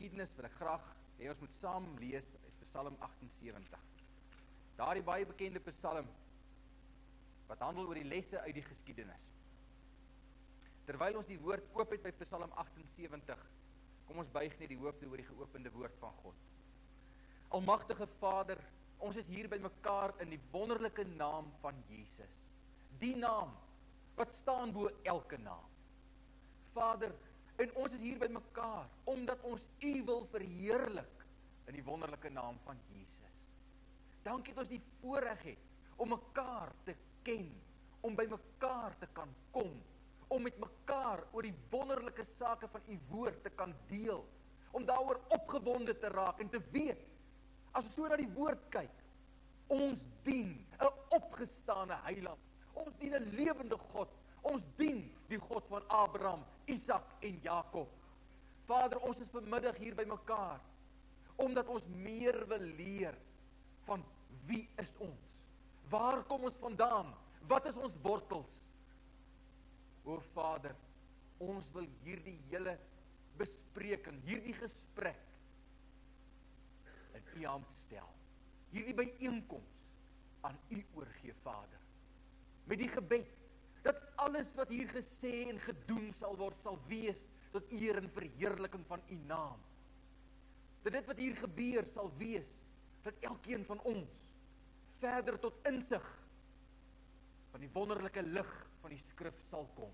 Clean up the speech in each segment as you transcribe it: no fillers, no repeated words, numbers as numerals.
geskiedenis wil ek graag hê ons moet saam lees uit Psalm 78. Daardie baie bekende Psalm wat handel oor die lesse uit die geskiedenis. Terwyl ons die woord oop het by Psalm 78, kom ons buig net die hoofde oor die geopende woord van God. Almagtige Vader, ons is hier by mekaar in die wonderlike naam van Jesus. Die naam wat staan bo elke naam. Vader, en ons is hier by mekaar omdat ons U wil verheerlik in die wonderlike naam van Jesus. Dankie dat ons die voorreg het om mekaar te ken, om by mekaar te kan kom, om met mekaar oor die wonderlike sake van U woord te kan deel, om daaroor opgewonde te raak en te weet, as ons so na die woord kyk, ons dien 'n opgestane heiland, ons dien 'n lewende God, ons dien die God van Abraham, Isak en Jakob. Vader, ons is vanmiddag hier by mekaar, omdat ons meer wil leer van wie is ons? Waar kom ons vandaan? Wat is ons wortels? O Vader, ons wil hierdie hele bespreking, hierdie gesprek in U hand stel. Hierdie byeenkoms aan U oorgee, Vader. Met die gebed, dat alles wat hier gesê en gedoen sal word, sal wees tot eer en verheerliking van U naam. Dat dit wat hier gebeur sal wees, dat elkeen van ons verder tot insig van die wonderlike lig van die skrif sal kom.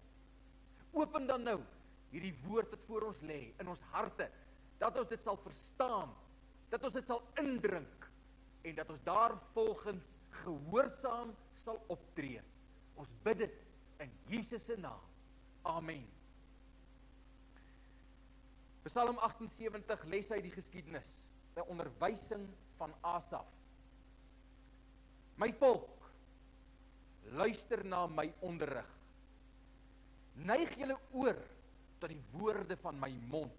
Open dan nou hierdie woord wat voor ons lê in ons harte, dat ons dit sal verstaan, dat ons dit sal indrink en dat ons daarvolgens gehoorsaam sal optree. Ons bid dit in Jesus se naam. Amen. Psalm 78 les uit die geskiedenis, 'n onderwysing van Asaf. My volk, luister na my onderrig. Neig julle oor tot die woorde van my mond.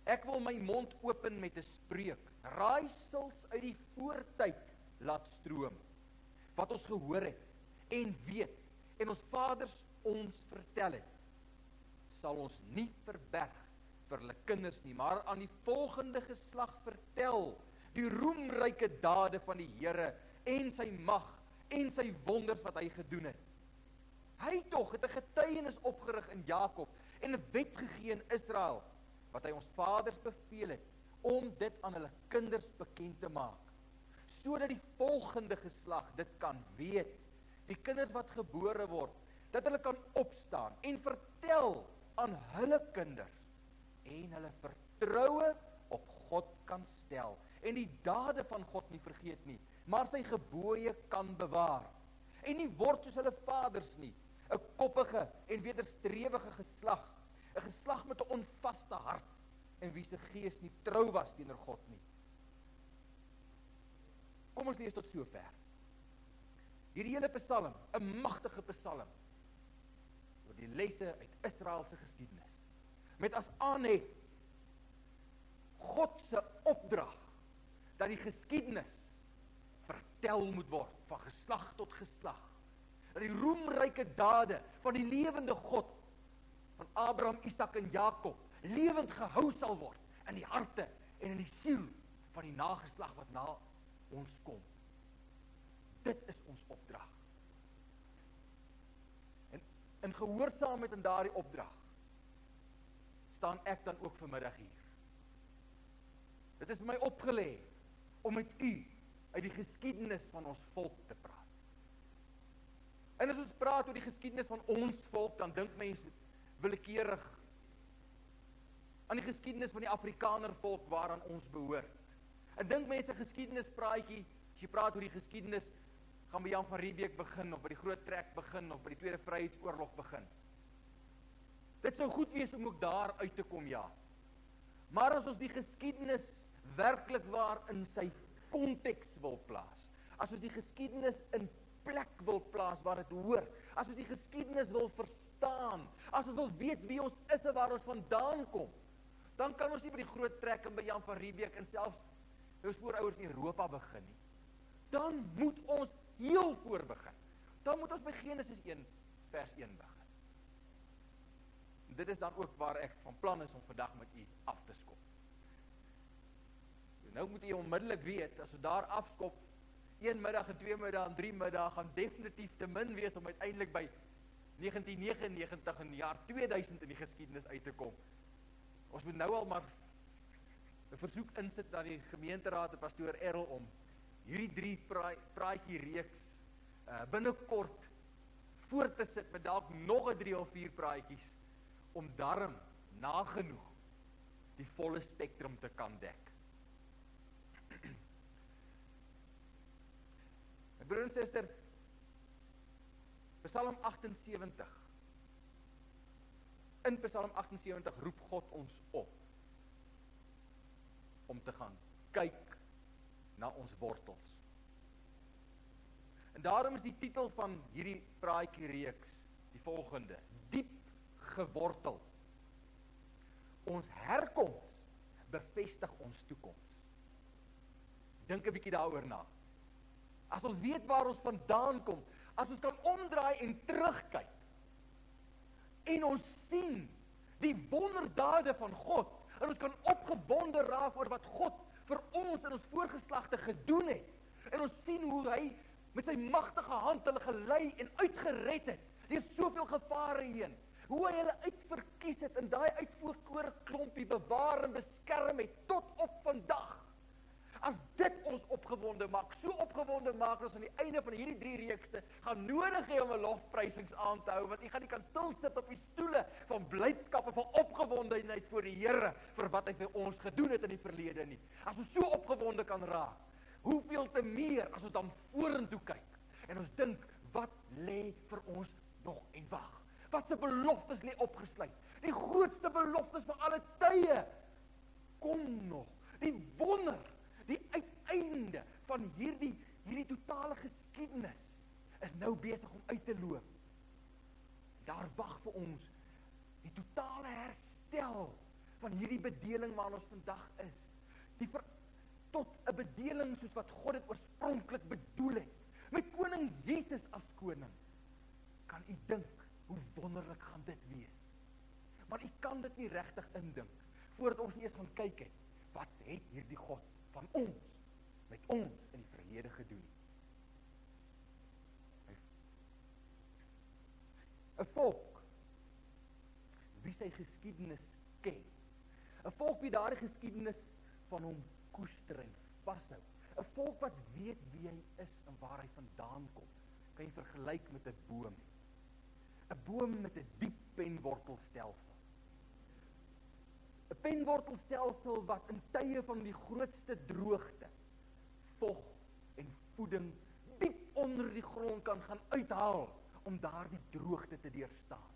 Ek wil my mond open met 'n spreuk, raaisels uit die voortyd laat stroom, wat ons gehoor het en weet, en ons vaders ons vertel het, sal ons nie verberg vir hulle kinders nie, maar aan die volgende geslag vertel, die roemryke dade van die Here, en sy mag, en sy wonders wat hy gedoen het. Hy tog het 'n getuienis opgerig in Jakob, en 'n wet gegee in Israel, wat hy ons vaders beveel het, om dit aan hulle kinders bekend te maak, sodat die volgende geslag dit kan weet, die kinders wat gebore word, dat hulle kan opstaan, en vertel aan hulle kinders, en hulle vertroue op God kan stel, en die dade van God nie vergeet nie, maar sy gebooie kan bewaar, en nie word soos hulle vaders nie, 'n koppige en wederstrewige geslag, 'n geslag met 'n onvaste hart, en wie se gees nie trou was teenoor God nie. Kom ons lees tot sover. Hierdie hele Psalm, 'n magtige Psalm, oor die lesse uit Israel se geskiedenis, met as aanhef God se opdrag, dat die geskiedenis vertel moet word, van geslag tot geslag, dat die roemryke dade van die lewende God, van Abraham, Isak en Jakob, lewend gehou sal word, in die harte en in die siel, van die nageslag wat na ons kom. Dit is ons opdrag. En in gehoorsaamheid in daardie opdrag, staan ek dan ook vanmiddag hier. Dit is vir my opgelê, om met u, uit die geskiedenis van ons volk te praat. En as ons praat oor die geskiedenis van ons volk, dan dink mense willekeurig aan die geskiedenis van die Afrikaner volk waaraan ons behoort. En dink mense geskiedenispraatjie, as jy praat oor die geskiedenis, gaan by Jan van Riebeeck begin, of by die Groot Trek begin, of by die Tweede Vryheidsoorlog begin. Dit sou goed wees om ook daar uit te kom, ja. Maar as ons die geskiedenis werklik waar in sy konteks wil plaas, as ons die geskiedenis in plek wil plaas waar dit hoort, as ons die geskiedenis wil verstaan, as ons wil weet wie ons is en waar ons vandaan kom, dan kan ons nie by die Groot Trek en by Jan van Riebeeck en selfs by ons voorouers in Europa begin nie. Dan moet ons heel voor begin. Dan moet ons by Genesis 1 vers 1 begin. En dit is dan ook waar ek van plan is om vandag met u af te skop. Nou moet jy onmiddellik weet, as jy daar afskop, 1 middag en 2 middag en 3 middag, gaan definitief te min wees om uiteindelik by 1999 en jaar 2000 in die geskiedenis uit te kom. Ons moet nou al maar 'n versoek insit na die gemeenteraad en pastoor Errol om hierdie 3 praatjie reeks binnekort voor te sit met dalk nog 'n 3 of 4 praatjies om darm nagenoeg die volle spektrum te kan dek. My broer en suster, Psalm 78. In Psalm 78 roep God ons op om te gaan kyk na ons wortels. En daarom is die titel van hierdie praatjie reeks die volgende: Diep gewortel. Ons herkoms bevestig ons toekoms. Dink 'n bietjie daaroor na. As ons weet waar ons vandaan kom, as ons kan omdraai en terugkyk, en ons sien die wonderdade van God, en ons kan opgewonde raak oor wat God vir ons en ons voorgeslagte gedoen het, en ons sien hoe hy met sy magtige hand hulle gelei en uitgered het, deur soveel gevare heen, hoe hy hulle uitverkies het en daai uitverkore klompie bewaar en beskerm het tot op vandag. As dit ons opgewonde maak, so opgewonde maak as aan die einde van hierdie 3 reekse, gaan nodig hê om 'n lofprysings aan te hou, want jy gaan nie kan stil sit op die stoele van blydskap en van opgewondenheid voor die Here vir wat hy vir ons gedoen het in die verlede nie. As ons so opgewonde kan raak, hoeveel te meer as ons dan vorentoe kyk en ons dink, wat lê vir ons nog en wag? Wat se beloftes lê opgesluit? Die grootste beloftes van alle tye kom nog. Die wonder, die uiteinde van hierdie totale geskiedenis is nou besig om uit te loop. Daar wag vir ons die totale herstel van hierdie bedeling waarin ons vandag is. Tot 'n bedeling soos wat God dit oorspronklik bedoel het. Met koning Jesus as koning. Kan u dink hoe wonderlik gaan dit wees? Maar u kan dit nie regtig indink voordat ons eers gaan kyk het, wat het hierdie God van ons, met ons in die verlede gedoen. 'n volk wie sy geskiedenis ken. 'n volk wie daardie geskiedenis van hom koester en vashou. 'n volk wat weet wie hy is en waar hy vandaan kom. Kan jy vergelyk met 'n boom. 'n boom met 'n diep penwortelstelsel. 'n penwortelstelsel wat in tye van die grootste droogte vog en voeding diep onder die grond kan gaan uithaal om daardie droogte te deurstaan.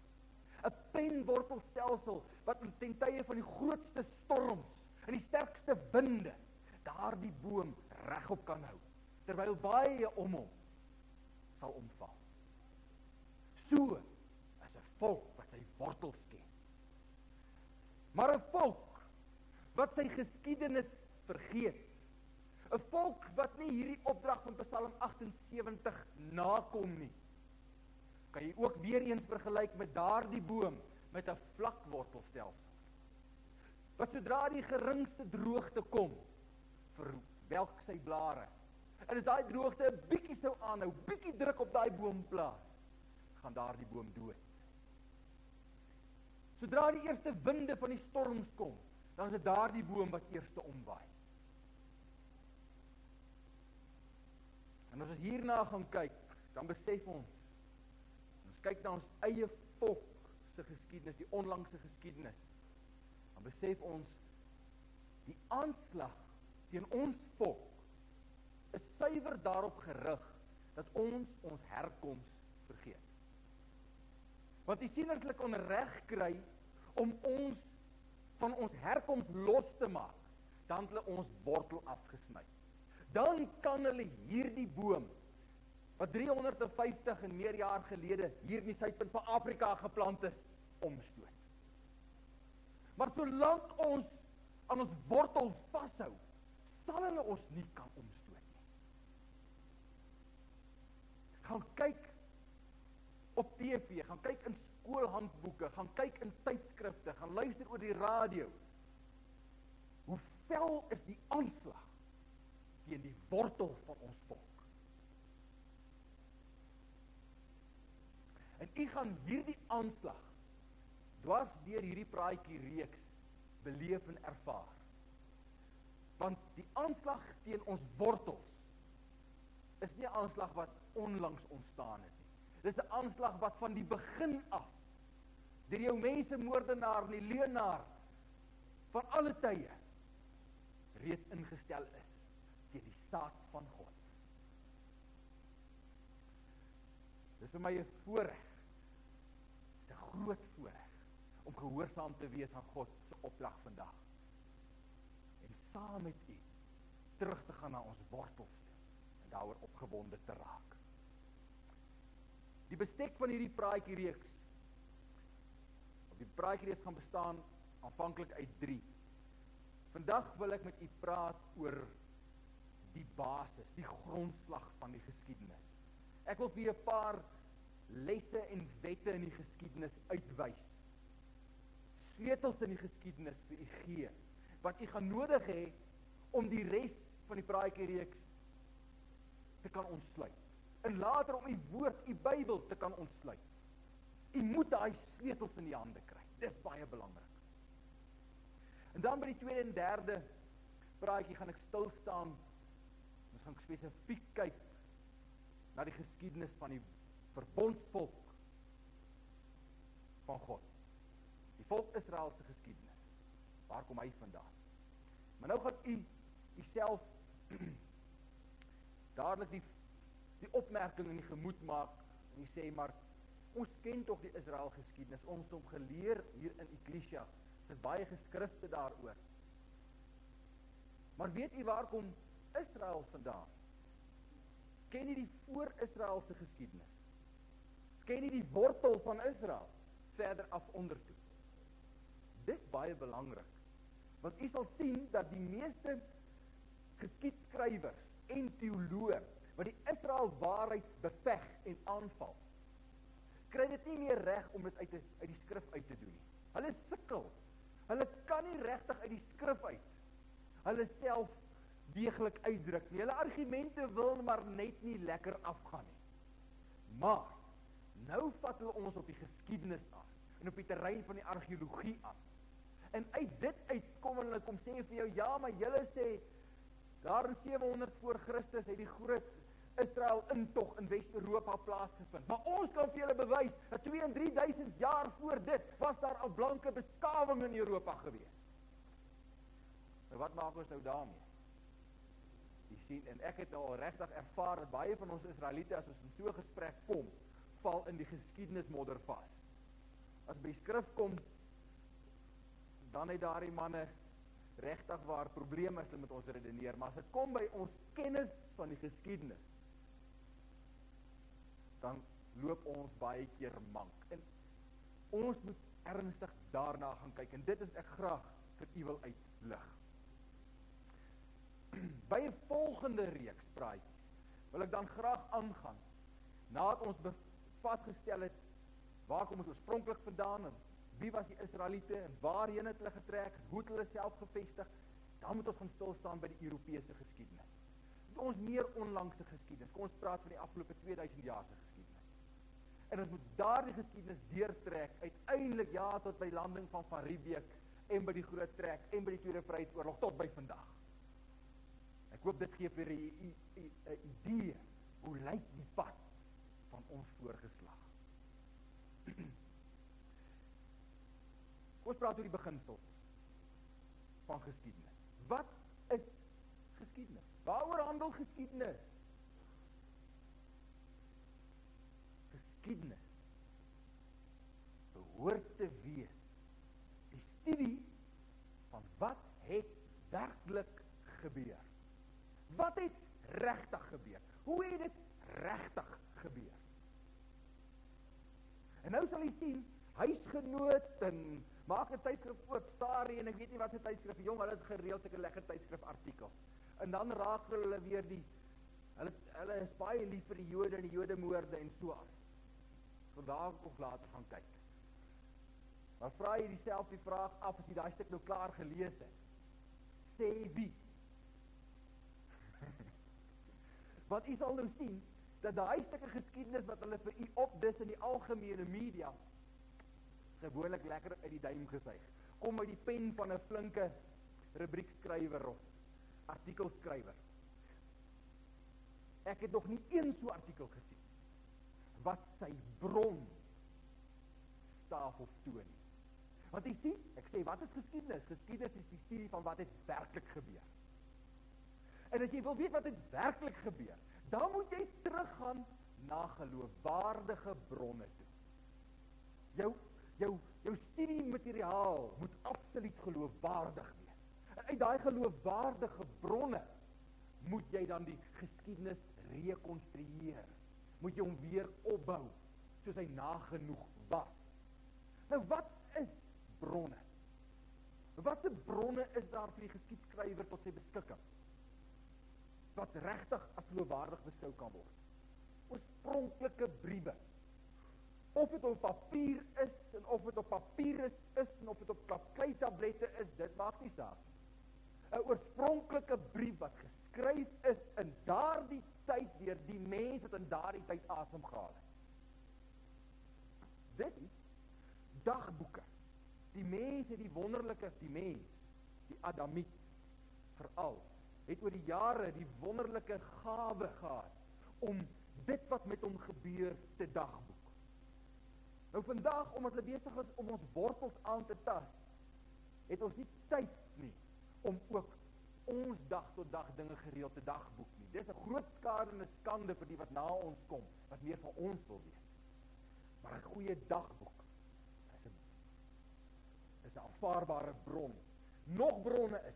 'n penwortelstelsel wat ten tye van die grootste storms en die sterkste winde daardie boom regop kan hou, terwyl baie om hom sal omval. So is 'n volk wat sy wortels ken. Maar 'n volk wat sy geskiedenis vergeet, 'n volk wat nie hierdie opdrag van Psalm 78 nakom nie, kan jy ook weer eens vergelyk met daardie boom met 'n vlak wortelstelsel. Wat sodra die geringste droogte kom, verwelk sy blare. En as daai droogte 'n bietjie sou aanhou, bietjie druk op daai boom plaas, gaan daardie boom dood. Sodra die eerste winde van die storms kom, dan is dit daardie boom wat eerste omwaai. En as ons hierna gaan kyk, dan besef ons kyk na ons eie volk se geskiedenis, die onlangse geskiedenis, dan besef ons die aanslag teen ons volk is suiwer daarop gerig dat ons herkoms vergeet. Want die sieners kon reg kry om ons van ons herkoms los te maak, dan het hulle ons wortel afgesny. Dan kan hulle hierdie boom wat 350 en meer jaar gelede hier in die suidpunt van Afrika geplant is, omstoot. Maar solank ons aan ons wortels vashou, sal hulle ons nie kan omstoot nie. Gaan kyk op TV, gaan kyk in skoolhandboeke, gaan kyk in tydskrifte, gaan luister oor die radio. Hoe fel is die aanslag teen die wortel van ons volk. En u gaan hierdie aanslag dwars deur hierdie praatjie reeks beleef en ervaar. Want die aanslag teen ons wortels is nie 'n aanslag wat onlangs ontstaan het nie. Dis 'n aanslag wat van die begin af deur jou mensemoordenaar en die leuenaar van alle tye reeds ingestel is teen die saad van God. Dis vir my 'n voorreg, 'n groot voorreg om gehoorsaam te wees aan God se opdrag vandag. En saam met u terug te gaan na ons wortels toe en daaroor opgewonde te raak. Die bestek van hierdie praatjiereeks, die praatjiereeks gaan bestaan aanvanklik uit 3. Vandag wil ek met u praat oor die basis, die grondslag van die geskiedenis. Ek wil vir 'n paar lesse en wette in die geskiedenis uitwys. Sleutels in die geskiedenis vir u gee, wat u gaan nodig hê om die res van die praatjiereeks te kan ontsluit. En later om u woord, u Bybel te kan ontsluit. U moet daai sleutels in die hande kry. Dis baie belangrik. En dan by die tweede en derde praatjie gaan ek stil staan. Ons gaan spesifiek kyk na die geskiedenis van die verbondsvolk van God. Die volk Israel se geskiedenis. Waar kom hy vandaan? Maar nou gaan u self dadelik die opmerking in die gemoed maak en u sê, maar ons ken tog die Israel geskiedenis, ons het hom geleer hier in Ekklesia. Dit is baie geskrifte daaroor. Maar weet u waar kom Israel vandaan? Ken jy die voor-Israelse geskiedenis? Ken jy die wortel van Israel verder af onder toe? Dis baie belangrik, want u sal sien dat die meeste geskiedskrywers en teoloë wat die Israel waarheid beveg en aanval, kry dit nie meer reg om dit uit die skrif uit te doen nie. Hulle sukkel. Hulle kan nie regtig uit die skrif uit hulle self deeglik uitdruk nie. Hulle argumente wil maar net nie lekker afgaan nie. Maar nou vat hulle ons op die geskiedenis af en op die terrein van die argeologie af. En uit dit kom hulle kom sê vir jou, ja, maar julle sê daar in 700 voor Christus het die groot Israel intog in West-Europa plaasgevind. Maar ons kan vir julle bewys dat 2 en 3000 jaar voor dit was daar al blanke beskawing in Europa gewees. Maar wat maak ons nou daarmee? Jy sien, en ek het nou al regtig ervaar dat baie van ons Israeliete, as ons in so 'n gesprek kom, val in die geskiedenismodder vas. As by die skrif kom, dan het daardie manne regtig waar probleme as hulle met ons redeneer, maar as dit kom by ons kennis van die geskiedenis, dan loop ons baie keer mank. En ons moet ernstig daarna gaan kyk, en dit is ek graag vir u wil uitlig. By 'n volgende reeks praatjies wil ek dan graag aangaan, nadat ons vasgestel het, waar kom ons oorspronklik vandaan, en wie was die Israeliete, en waarheen het hulle getrek, hoe het hulle self gevestig, dan moet ons gaan stilstaan by die Europese geskiedenis. Ons meer onlangse geskiedenis, kom ons praat van die afgelope 2000 jaar se geskiedenis. En ons moet daardie geskiedenis deurtrek, uiteindelik ja, tot by landing van Riebeeck, en by die groot trek, en by die Tweede Vryheidsoorlog, tot by vandag. Ek hoop dit gee vir 'n idee, hoe lyk die pad van ons voorgeslag. Ons praat oor die beginsels van geskiedenis. Wat is geskiedenis? Waaroor handel geskiedenis? Geskiedenis behoort te wees die studie van wat het werklik gebeur. Wat het regtig gebeur? Hoe het dit regtig gebeur? En nou sal jy sien, Huisgenoot en maak 'n tydskrif oop, Stari en ek weet nie wat 'n tydskrif, jong, hulle het gereeld seker lekker tydskrifartikels. En dan raak hulle weer hulle is baie lief vir die Jode en die Jodemoorde en so aan. Vandaag of later gaan kyk. Maar vra jy jouself die vraag af, as jy daai stuk nou klaar gelees het, sê wie? Want u sal nou sien, dat daai stukke geskiedenis wat hulle vir u opdis in die algemene media, gewoonlik lekker uit die duim gesuig. Kom uit die pen van 'n flinke rubriekskrywer of artikelskrywer. Ek het nog nie een so artikel gesien wat sy bron staaf of toon nie. Want jy sien, ek sê, wat is geskiedenis? Geskiedenis is die studie van wat het werklik gebeur. En as jy wil weet wat het werklik gebeur, dan moet jy teruggaan na geloofwaardige bronne toe. Jou studiemateriaal moet absoluut geloofwaardig wees. En uit daai geloofwaardige bronne moet jy dan die geskiedenis rekonstrueer. Moet jy hom weer opbou, soos hy nagenoeg was. Nou wat is bronne? Watte bronne is daar vir die geskiedskrywer tot sy beskikking? Wat regtig as geloofwaardig beskou kan word? Oorspronklike briewe. Of dit op papier is, en of dit op papyrus is, en of dit op klei-tablette is, dit maak nie saak. 'n Oorspronklike brief wat geskryf is in daardie tyd deur die mense wat in daardie tyd asem gehaal het. Dit is dagboeke. Die mense, die mens, die Adamiet veral, het oor die jare die wonderlike gawe gehad om dit wat met hom gebeur te dagboek. Nou vandag, omdat hulle besig is om ons wortels aan te tas, het ons nie tyd nie om ook ons dag tot dag dinge gereeld te dagboek nie. Dit is 'n groot skade en 'n skande vir die wat na ons kom, wat meer van ons wil weet. Maar 'n goeie dagboek is 'n aanvaarbare bron. Nog bronne is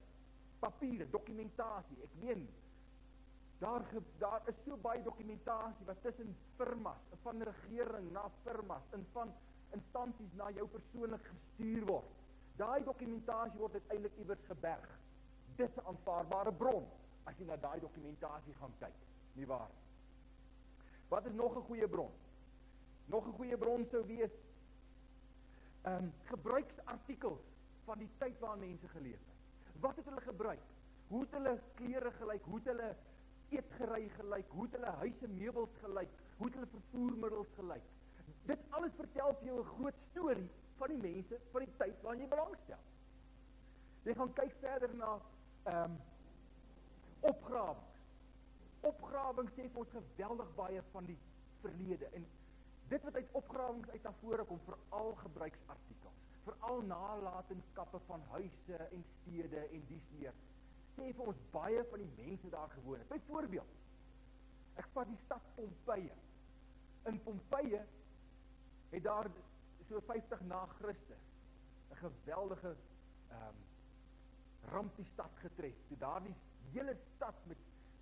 papiere, dokumentasie. Ek meen, daar is so baie dokumentasie wat tussen firmas, van regering na firmas, en van instansies na jou persoonlik gestuur word. Daai dokumentasie word uiteindelik iewers geberg. Dit is 'n aanvaarbare bron, as jy na daai dokumentasie gaan kyk, nie waar? Wat is nog 'n goeie bron? Nog 'n goeie bron sou wees, gebruiksartikels van die tyd waar mense geleef het. Wat het hulle gebruik? Hoe het hulle klere gelyk? Hoe het hulle eetgerei gelyk? Hoe het hulle huise meubels gelyk? Hoe het hulle vervoermiddels gelyk? Dit alles vertel vir jou 'n groot storie van die mense van die tyd waarin jy belangstel. Jy gaan kyk verder na opgrawings. Opgrawings sê vir ons geweldig baie van die verlede, en dit wat uit opgrawings uit na vore kom, veral gebruiksartikels, veral nalatenskappe van huise en stede en dies meer, sê vir ons baie van die mense daar gewoon het. Byvoorbeeld, ek vat die stad Pompeie. In Pompeie het daar so 50 na Christus 'n geweldige ramp die stad getref, toe daar die hele stad met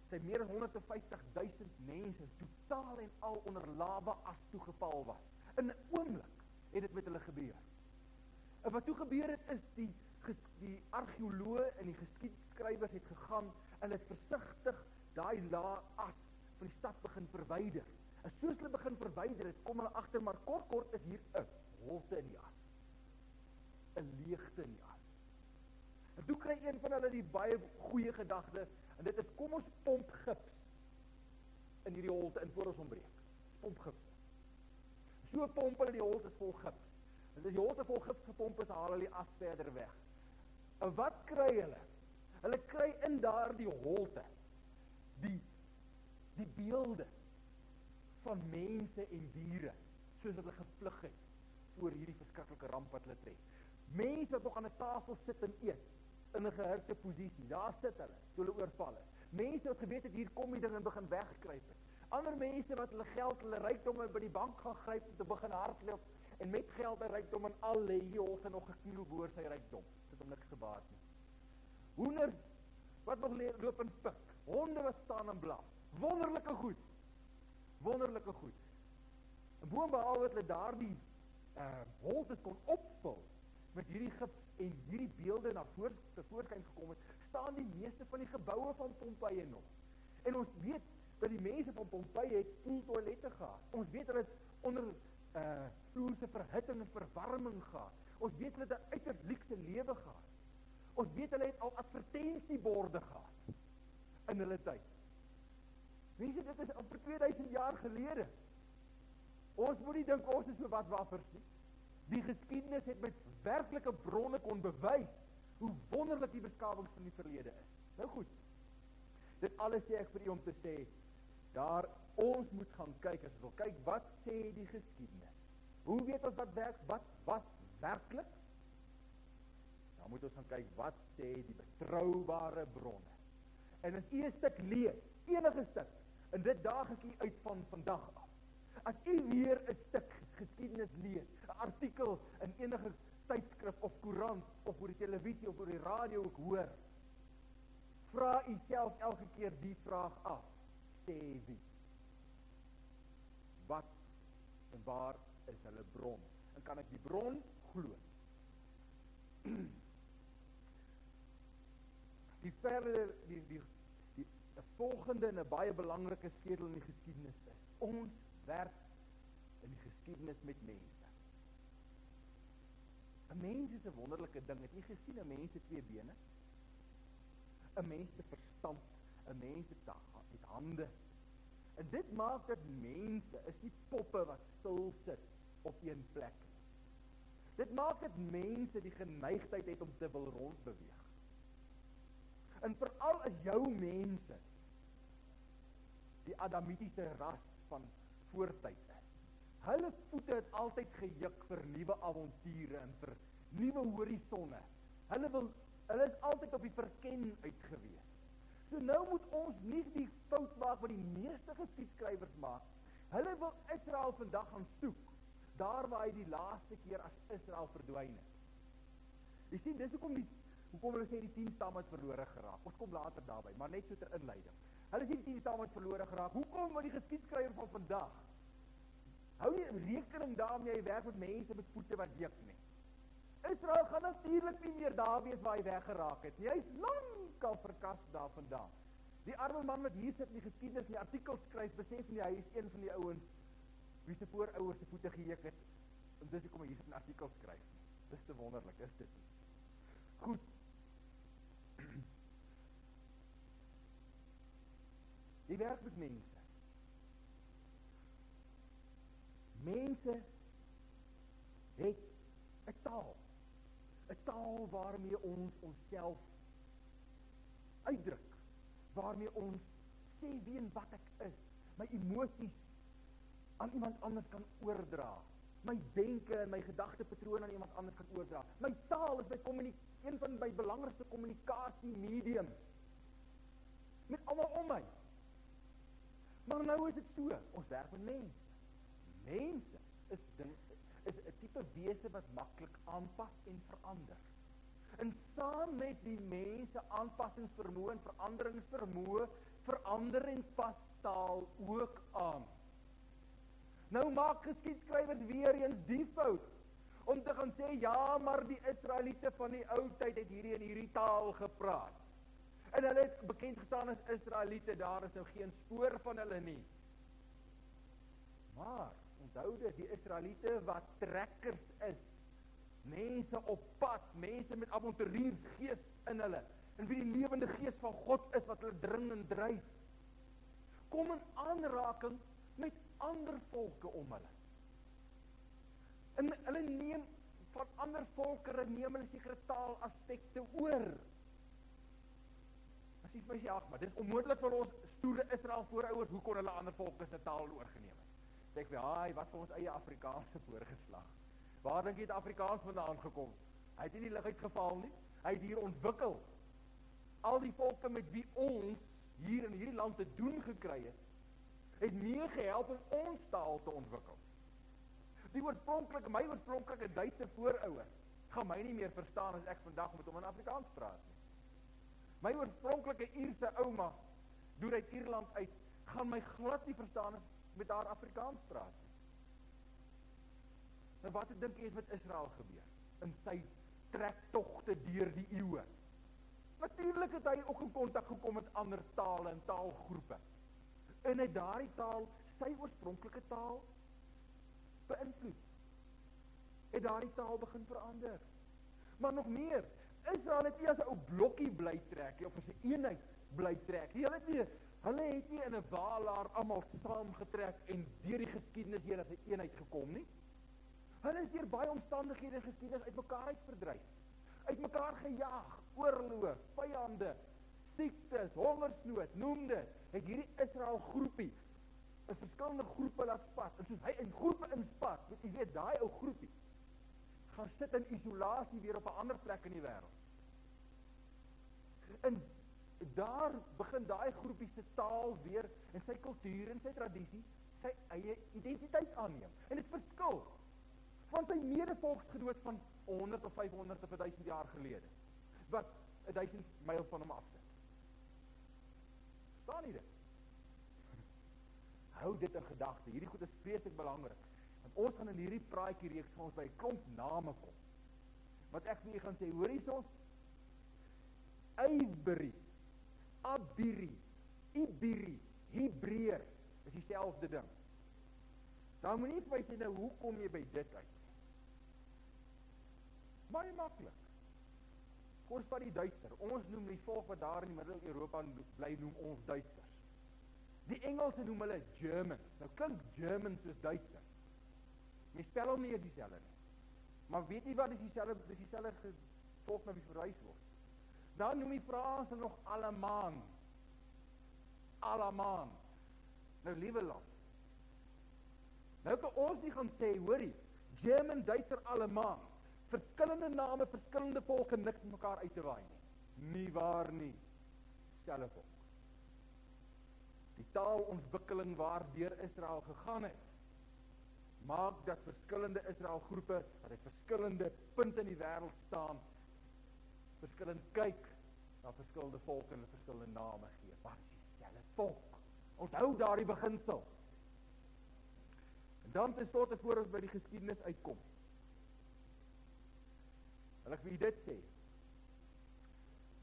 sy meer as 150.000 mense totaal en al onder lava as toegeval was. In 'n oomblik het dit met hulle gebeur. En wat toe gebeur het is, die argeoloë en die geskiedskrywers het gegaan en het versigtig daai as van die stad begin verwyder. En soos hulle begin verwyder het, kom hulle agter, maar kort is hier 'n holte in die as. 'n leegte in die as. En toe kry een van hulle die baie goeie gedagte, en dit is, kom ons pomp gips in hierdie holte in voor ons ombreek. Pomp gips. So pomp hulle die holte vol gips. En as die holte vol gips gepomp is, haal hulle die as verder weg. En wat kry hulle? Hulle kry in daardie holte die beelde van mense en diere, soos hulle gevlug het voor hierdie verskriklike ramp wat hulle tref. Mense wat nog aan 'n tafel sit en eet, in 'n gehurkte posisie, daar sit hulle, toe hulle oorval is. Mense wat geweet het, hier kom die ding en begin wegkruip het. Ander mense wat hulle geld, hulle rykdomme by die bank gaan gryp, te begin hardloop, en met geld en rykdom en al lê hier holte nog gekniel boor sy rykdom. Dit hom niks gebaat nie. Hoenders, wat nog loop en pik, honde wat staan en blaf, wonderlike goed, wonderlike goed. En boonbehalwe dat hulle daardie holtes kon opvul, met hierdie gips en hierdie beelde na voorskyn gekom het, staan die meeste van die geboue van Pompeie nog. En ons weet dat die mense van Pompeie het toilette gehad. Ons weet hulle het onder vloerse verhitting en verwarming gehad. Ons weet hulle het 'n uiters luukse lewe gehad. Ons weet hulle het al advertensieborde gehad in hulle tyd. Mense, dit is amper 2000 jaar gelede. Ons moet nie dink ons is so wat waffers nie. Die geskiedenis het met werklike bronne kon bewys hoe wonderlik die beskawings van die verlede is. Nou goed, dit alles sê ek vir u om te sê, ons moet gaan kyk, as ons wil kyk, wat sê die geskiedenis? Hoe weet ons wat was werklik? Dan moet ons gaan kyk, wat sê die betroubare bronne? En as u 'n stuk lees, enige stuk, en dit daag ek u uit van vandag af, as u weer 'n stuk geskiedenis lees, 'n artikel in enige tydskrif of koerant, of oor die televisie of oor die radio ook hoor, vra u self elke keer die vraag af, sê wie? Wat en waar is hulle bron? En kan ek die bron glo? Die volgende en 'n baie belangrike skedel in die geskiedenis is, ons werk in die geskiedenis met mense. 'n Mens is 'n wonderlike ding. Het jy gesien 'n mens het 2 bene? 'n Mens het verstand, 'n mens het hande. En dit maak dat mense is nie poppe wat stil sit op een plek. Dit maak dat mense die geneigtheid het om te wil rondbeweeg. En veral as jou mense die adamitiese ras van voortyd is. Hulle voete het altyd gejuk vir nuwe avonture en vir nuwe horisonne. Hulle is altyd op die verken uitgewees. So nou moet ons nie die fout maak wat die meeste geskiedskrywers maak. Hulle wil Israel vandag gaan soek, daar waar hy die laaste keer as Israel verdwyn het. Jy sien, dis hoekom hulle sê die 10 stamme het verlore geraak. Ons kom later daarby, maar net so ter inleiding. Hulle sê die 10 stamme het verlore geraak. Hoekom wil die geskiedskrywer van vandag hou nie rekening daarmee hy werk met mense met voete wat juk nie? Israel gaan natuurlik nie meer daar wees waar hy weggeraak het nie. Hy is lankal verkas daar vandaan. Die arme man wat hier sit in die geskiedenis en die artikels skryf, besef nie, hy is een van die ouens wie se voorouers se voete gejuk het, en dis hoekom hy hier sit en artikels skryf. Dis te wonderlik, is dit nie? Goed. Die werk met mense. Mense het 'n taal. 'n Taal waarmee ons onsself uitdruk. Waarmee ons sê wie en wat ek is. My emosies aan iemand anders kan oordra. My denke en my gedagtepatrone aan iemand anders kan oordra. My taal is een van my belangrikste kommunikasiemediums. Met almal om my. Maar nou is dit so, ons werk met mense. Mense is 'n tipe wese wat maklik aanpas en verander. En saam met die mense aanpassingsvermoë en veranderingsvermoë, verander en pas taal ook aan. Nou maak geskiedskrywers weer eens die fout, om te gaan sê, ja, maar die Israeliete van die ou tyd het hierdie en hierdie taal gepraat. En hulle het bekend gestaan as Israeliete, daar is nou geen spoor van hulle nie. Maar, onthou dit, die Israeliete wat trekkers is, mense op pad, mense met avonturiersgees in hulle, en wie die lewende gees van God is, wat hulle dring en dryf, kom in aanraking met ander volke om hulle. En hulle neem van ander volke, neem hulle sekere taalaspekte oor. As jy vir my sê, ag, maar dit is onmoontlik vir ons stoere Israel voorouers, hoe kon hulle ander volke se taal oorgeneem het? Sê ek vir, haai, wat vir ons eie Afrikaanse voorgeslag? Waar dink jy het Afrikaans vandaan gekom? Hy het nie die lig uitgeval nie, hy het hier ontwikkel. Al die volke met wie ons hier in hierdie land te doen gekry het meegehelp om ons taal te ontwikkel. My oorspronklike Duitse voorouer gaan my nie meer verstaan as ek vandag met hom in Afrikaans praat nie. My oorspronklike Ierse ouma, deur uit Ierland uit, gaan my glad nie verstaan as met haar Afrikaans praat nie. Nou wat dink jy het met Israel gebeur? In sy trektogte deur die eeue. Natuurlik het hy ook in kontak gekom met ander tale en taalgroepe. En hy daardie taal, sy oorspronklike taal, beïnvloed. Het daardie taal begin verander. Maar nog meer, Israel het nie as 'n ou blokkie bly trek, of as 'n eenheid bly trek. Hulle het nie Hulle het nie in 'n waalaar almal saamgetrek en deur die geskiedenis heen as 'n eenheid gekom nie. Hulle is deur baie omstandighede geskiedenis uitmekaar uitverdryf. Uitmekaar gejaag, oorloë, vyande, siektes, hongersnood, noem dit. Het hierdie Israel groepie, 'n verskillende groepe laat spat. En soos hy in groepe inspat, jy weet daai ou groepie gaan sit in isolasie weer op 'n ander plek in die wêreld. En daar begin daai groepie se taal weer en sy kultuur en sy tradisie, sy eie identiteit aanneem. En dit verskil van sy medevolksgenoot van 100 of 500 of 1000 jaar gelede, wat 1000 myl van hom afsit. Verstaan jy dit? Hou dit in gedagte, hierdie goed is vreeslik belangrik. Want ons gaan in hierdie praatjie reeks van ons by 'n klomp name kom. Wat ek vir julle gaan sê, hoor hierson, Eibri, Abiri, Ibiri, Hebreër, is dieselfde ding. Dan moet nie vir my sê, nou, hoe kom jy by dit uit? Baie maklik. Ons van die Duitser, ons noem die volk wat daar in die Middel-Europa bly, noem ons Duitsers. Die Engelse noem hulle Germans. Nou klink Germans soos Duitsers. My spel hom nie is dieselfde nie. Maar weet jy wat is dieselfde volk na wie verwys word? Dan noem die Franse nog Allemaan. Allemaan. Nou liewe land. Nou kan ons nie gaan sê, hoorie, German, Duitser, Allemaan. Verskillende name, verskillende volke, niks met mekaar uit te waai nie. Nie waar nie. Selfe volk. Die taalontwikkeling waardeur Israel gegaan het, maak dat verskillende Israel groepe, wat uit verskillende punte in die wêreld staan, verskillend kyk na verskillende volke en verskillende name gee. Maar dit is dieselfde volk. Onthou daardie beginsel. En dan tenslotte voor ons by die geskiedenis uitkom. Wil ek vir dit sê.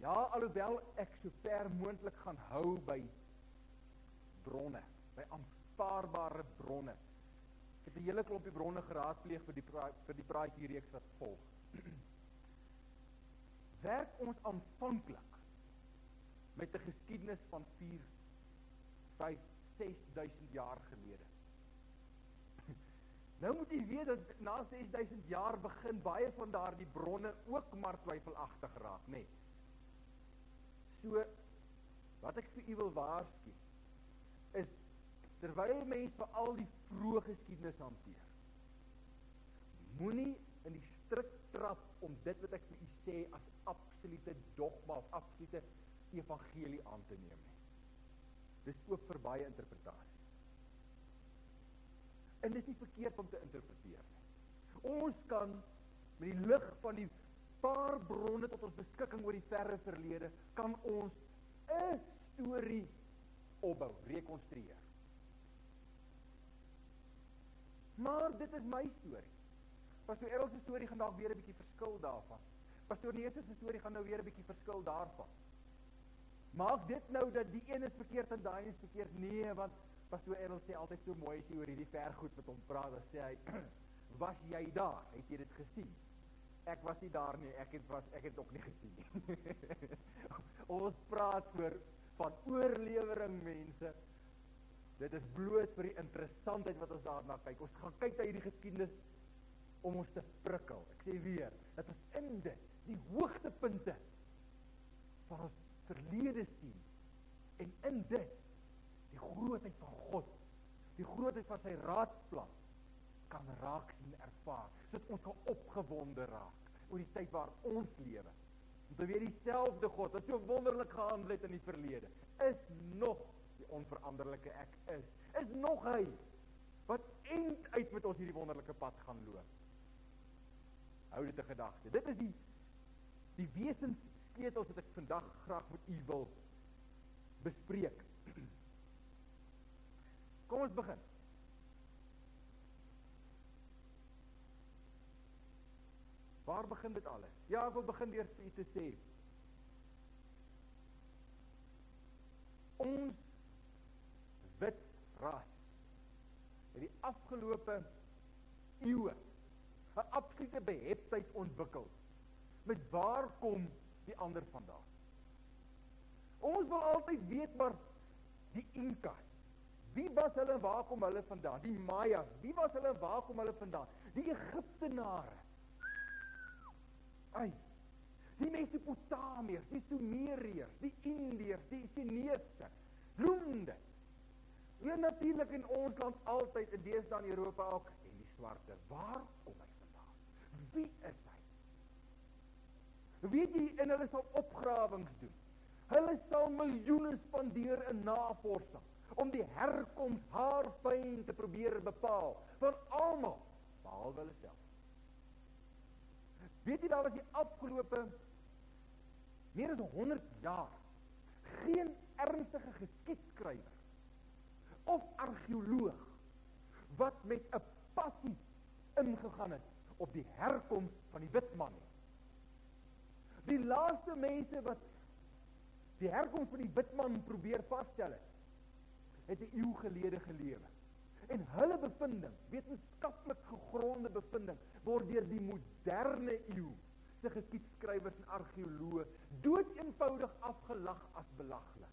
Ja, alhoewel ek so ver moontlik gaan hou by bronne, by aanvaarbare bronne. Ek het 'n hele klompie bronne geraadpleeg vir die praatjie reeks wat volg. Werk ons aanvanklik met 'n geskiedenis van 4, 5, 6000 jaar gelede. Nou moet jy weet dat na 6000 jaar begin baie van daardie bronne ook maar twyfelagtig raak, nê. So, wat ek vir u wil waarsku, is, terwyl mens vir al die vroeë geskiedenis hanteer, moenie in die strik trap om dit wat ek vir u sê as absolute dogma of absolute evangelie aan te neem nie. Dis oop vir baie interpretasie. En dit is nie verkeerd om te interpreteer nie. Ons kan met die lig van die paar bronne tot ons beskikking oor die verre verlede, kan ons 'n storie opbou, rekonstrueer. Maar dit is my storie. Pastoor Errol se storie gaan dalk weer 'n bietjie verskil daarvan. Pastoor Neese se storie gaan nou weer 'n bietjie verskil daarvan. Maak dit nou dat die een is verkeerd en daai is verkeerd? Nee, want Pastoor Errol sê altyd so mooi as jy oor hierdie vergoed met hom praat, dan sê hy, was jy daar? Het jy dit gesien? Ek was nie daar nie, ek het ook nie gesien nie. Ons praat van oorlewering, mense. Dit is bloot vir die interessantheid wat ons daarna kyk. Ons gaan kyk na hierdie geskiedenis om ons te prikkel. Ek sê weer, dat ons in dit die hoogtepunte van ons verlede sien, en in dit die grootheid van God, die grootheid van sy raadsplan kan raak sien, ervaar, sodat ons kan opgewonde raak oor die tyd waar ons lewe. Om te weet dieselfde God wat so wonderlik gehandel het in die verlede, is nog die onveranderlike ek is nog hy wat einduit met ons hierdie wonderlike pad gaan loop. Hou dit in gedagte. Dit is die wesenssleutels wat ek vandag graag met u wil bespreek. Kom ons begin. Waar begin dit alles? Ja, ek wil begin deur vir u te sê, ons wit ras het die afgelope eeue 'n absolute beheptheid ontwikkel met waar kom die ander vandaan. Ons wil altyd weet, maar Die Inkas. Wie was hulle en waar kom hulle vandaan? Die Mayas. Wie was hulle en waar kom hulle vandaan? Die Egiptenare. Ai. Die Mesopotamiërs, die Sumeriërs, die Indiërs, die Chinese. Noem dit. Ja, natuurlik in ons land altyd, en deesdae in Europa ook, en die swarte. Waar kom hy vandaan? Wie is hy? Weet jy, en hulle sal opgrawings doen. Hulle sal miljoene spandeer in navorsing, om die herkoms haarfyn te probeer bepaal, van almal, behalwe hulle self. Weet jy, daar was die afgelope meer as 100 jaar, geen ernstige geskiedskrywer, of argeoloog, wat met 'n passie ingegaan het, op die herkoms van die wit man. Die laaste mense wat die herkoms van die wit man probeer vasstel het 'n eeu gelede gelewe. En hulle bevinding, wetenskaplik gegronde bevinding, word deur die moderne eeu se geskiedskrywers en argeoloë doodeenvoudig afgelag as belaglik.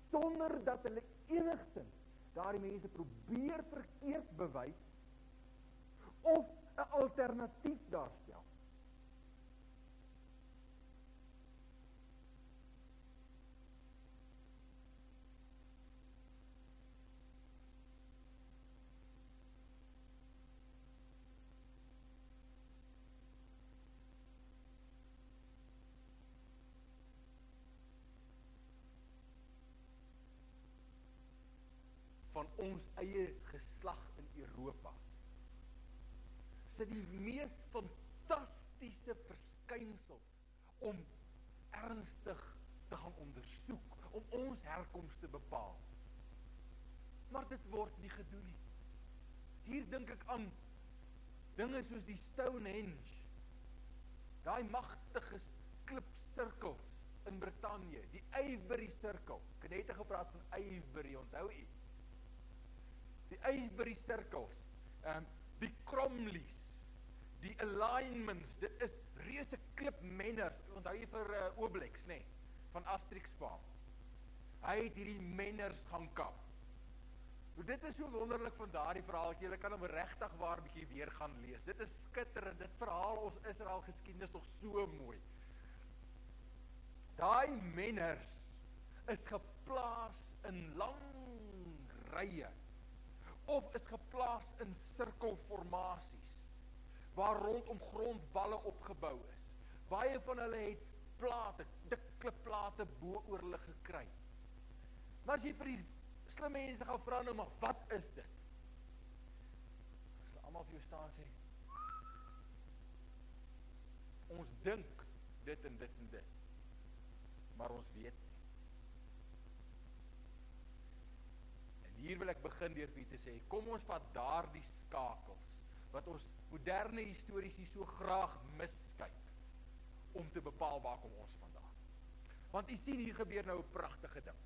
Sonder dat hulle enigstens daardie mense probeer verkeerd bewys of 'n alternatief daarstel. Van ons eie geslag in Europa, sit die mees fantastiese verskynsels om ernstig te gaan ondersoek, om ons herkoms te bepaal. Maar dit word nie gedoen nie. Hier dink ek aan dinge soos die Stonehenge, daai magtige klipsirkels in Brittanje, die Ivory Circle. Ek het net gepraat van Ivory, onthou u? Die Ivory Circles, die Cromleys, die alignments, dit is reuse klipmenners, onthou jy vir Obelix, nee, van Asterix Farm. Hy het hierdie menners gaan kap. Dit is so wonderlik van daardie verhaaltjie, julle kan hom regtig waar bietjie weer gaan lees. Dit is skitterend, dit verhaal ons Israel geskiedenis nog so mooi. Daai menners is geplaas in lang rye, of is geplaas in sirkelformasies, waar rondom grondwalle opgebou is. Baie van hulle het plate, dik klipplate bo oor hulle gekry. Maar as jy vir die slim mense gaan vra nou, maar wat is dit? As hulle almal vir jou staan sê, ons dink dit en dit en dit, maar ons weet nie. Hier wil ek begin deur vir te sê, kom ons vat daardie skakels, wat ons moderne histories nie so graag miskyk, om te bepaal waar kom ons vandaan. Want u sien, hier gebeur nou 'n pragtige ding.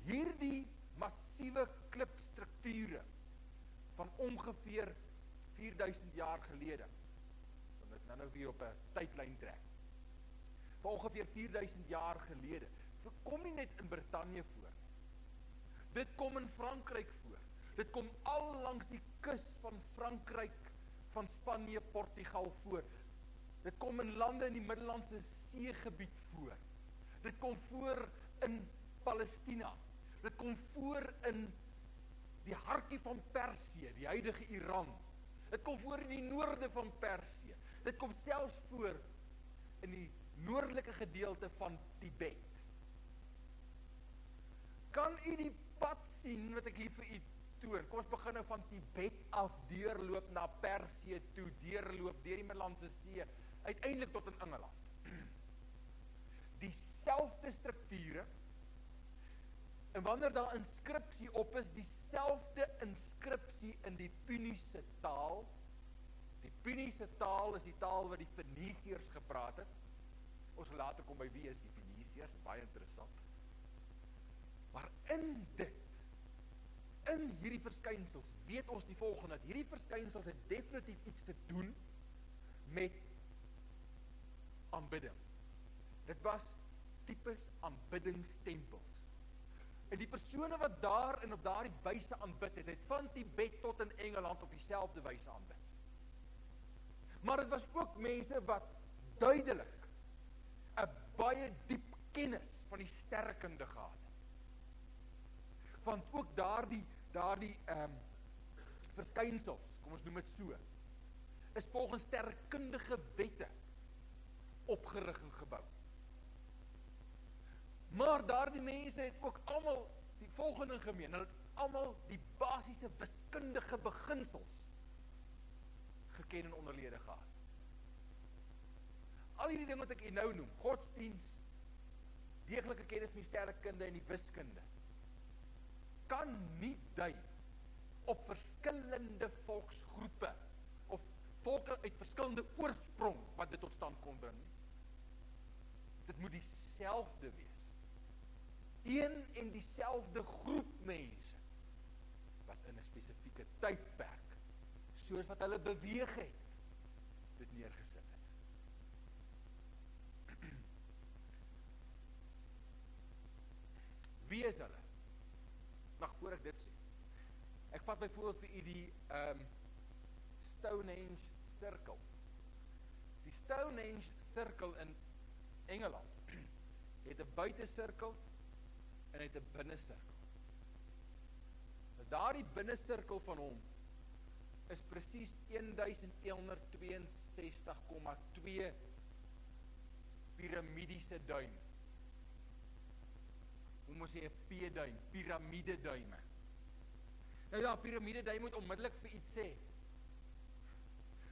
Hierdie massiewe klipstrukture, van ongeveer 4000 jaar gelede, dan dit nou weer op 'n tydlyn trek, van ongeveer 4000 jaar gelede, kom nie net in Brittanje voor, dit kom in Frankryk voor. Dit kom al langs die kus van Frankryk, van Spanje, Portugal voor. Dit kom in lande in die Middellandse Seegebied voor. Dit kom voor in Palestina. Dit kom voor in die hartjie van Persië, die huidige Iran. Dit kom voor in die noorde van Persië. Dit kom selfs voor in die noordelike gedeelte van Tibet. Kan u die pad sien wat ek hier vir u toon? Kom ons begin nou van Tibet af, deurloop na Persië toe, deurloop deur die Middellandse See, uiteindelik tot in Engeland. Dieselfde strukture, en wanneer daar inskripsie op is, dieselfde inskripsie in die Puniese taal. Die Puniese taal is die taal wat die Fenisiërs gepraat het. Ons sal later kom by wie is die Fenisiërs, baie interessant. Maar in dit, in hierdie verskynsels, weet ons die volgende, dat hierdie verskynsels het definitief iets te doen met aanbidding. Dit was tipes aanbiddingstempels. En die persone wat daar en op daardie wyse aanbid het van Tibet tot in Engeland op dieselfde wyse aanbid. Maar dit was ook mense wat duidelik 'n baie diep kennis van die sterrekunde gehad het. Want ook daardie verskynsels, kom ons noem dit so, is volgens sterrekundige wette opgerig en gebou. Maar daardie mense het ook almal die volgende gemeen, hulle het almal die basiese wiskundige beginsels geken en onderlede gehad. Al hierdie dinge wat ek nou noem, godsdiens, deeglike kennis van die sterrekunde en die wiskunde, kan nie dui op verskillende volksgroepe of volke uit verskillende oorsprong wat dit tot stand kon bring nie. Dit moet dieselfde wees. Een en dieselfde groep mense wat in 'n spesifieke tydperk, soos wat hulle beweeg het, dit neergesit het. Wie is hulle? Nog voor ek dit sê. Ek vat byvoorbeeld vir u die Stonehenge sirkel. Die Stonehenge sirkel in Engeland het 'n buitesirkel en het 'n binnesirkel. Daardie binnesirkel van hom is presies 1162,2 piramidiese duim. Hoe moet jy 'n P-duim, piramideduime. Nou ja, piramideduim moet onmiddellik vir iets sê.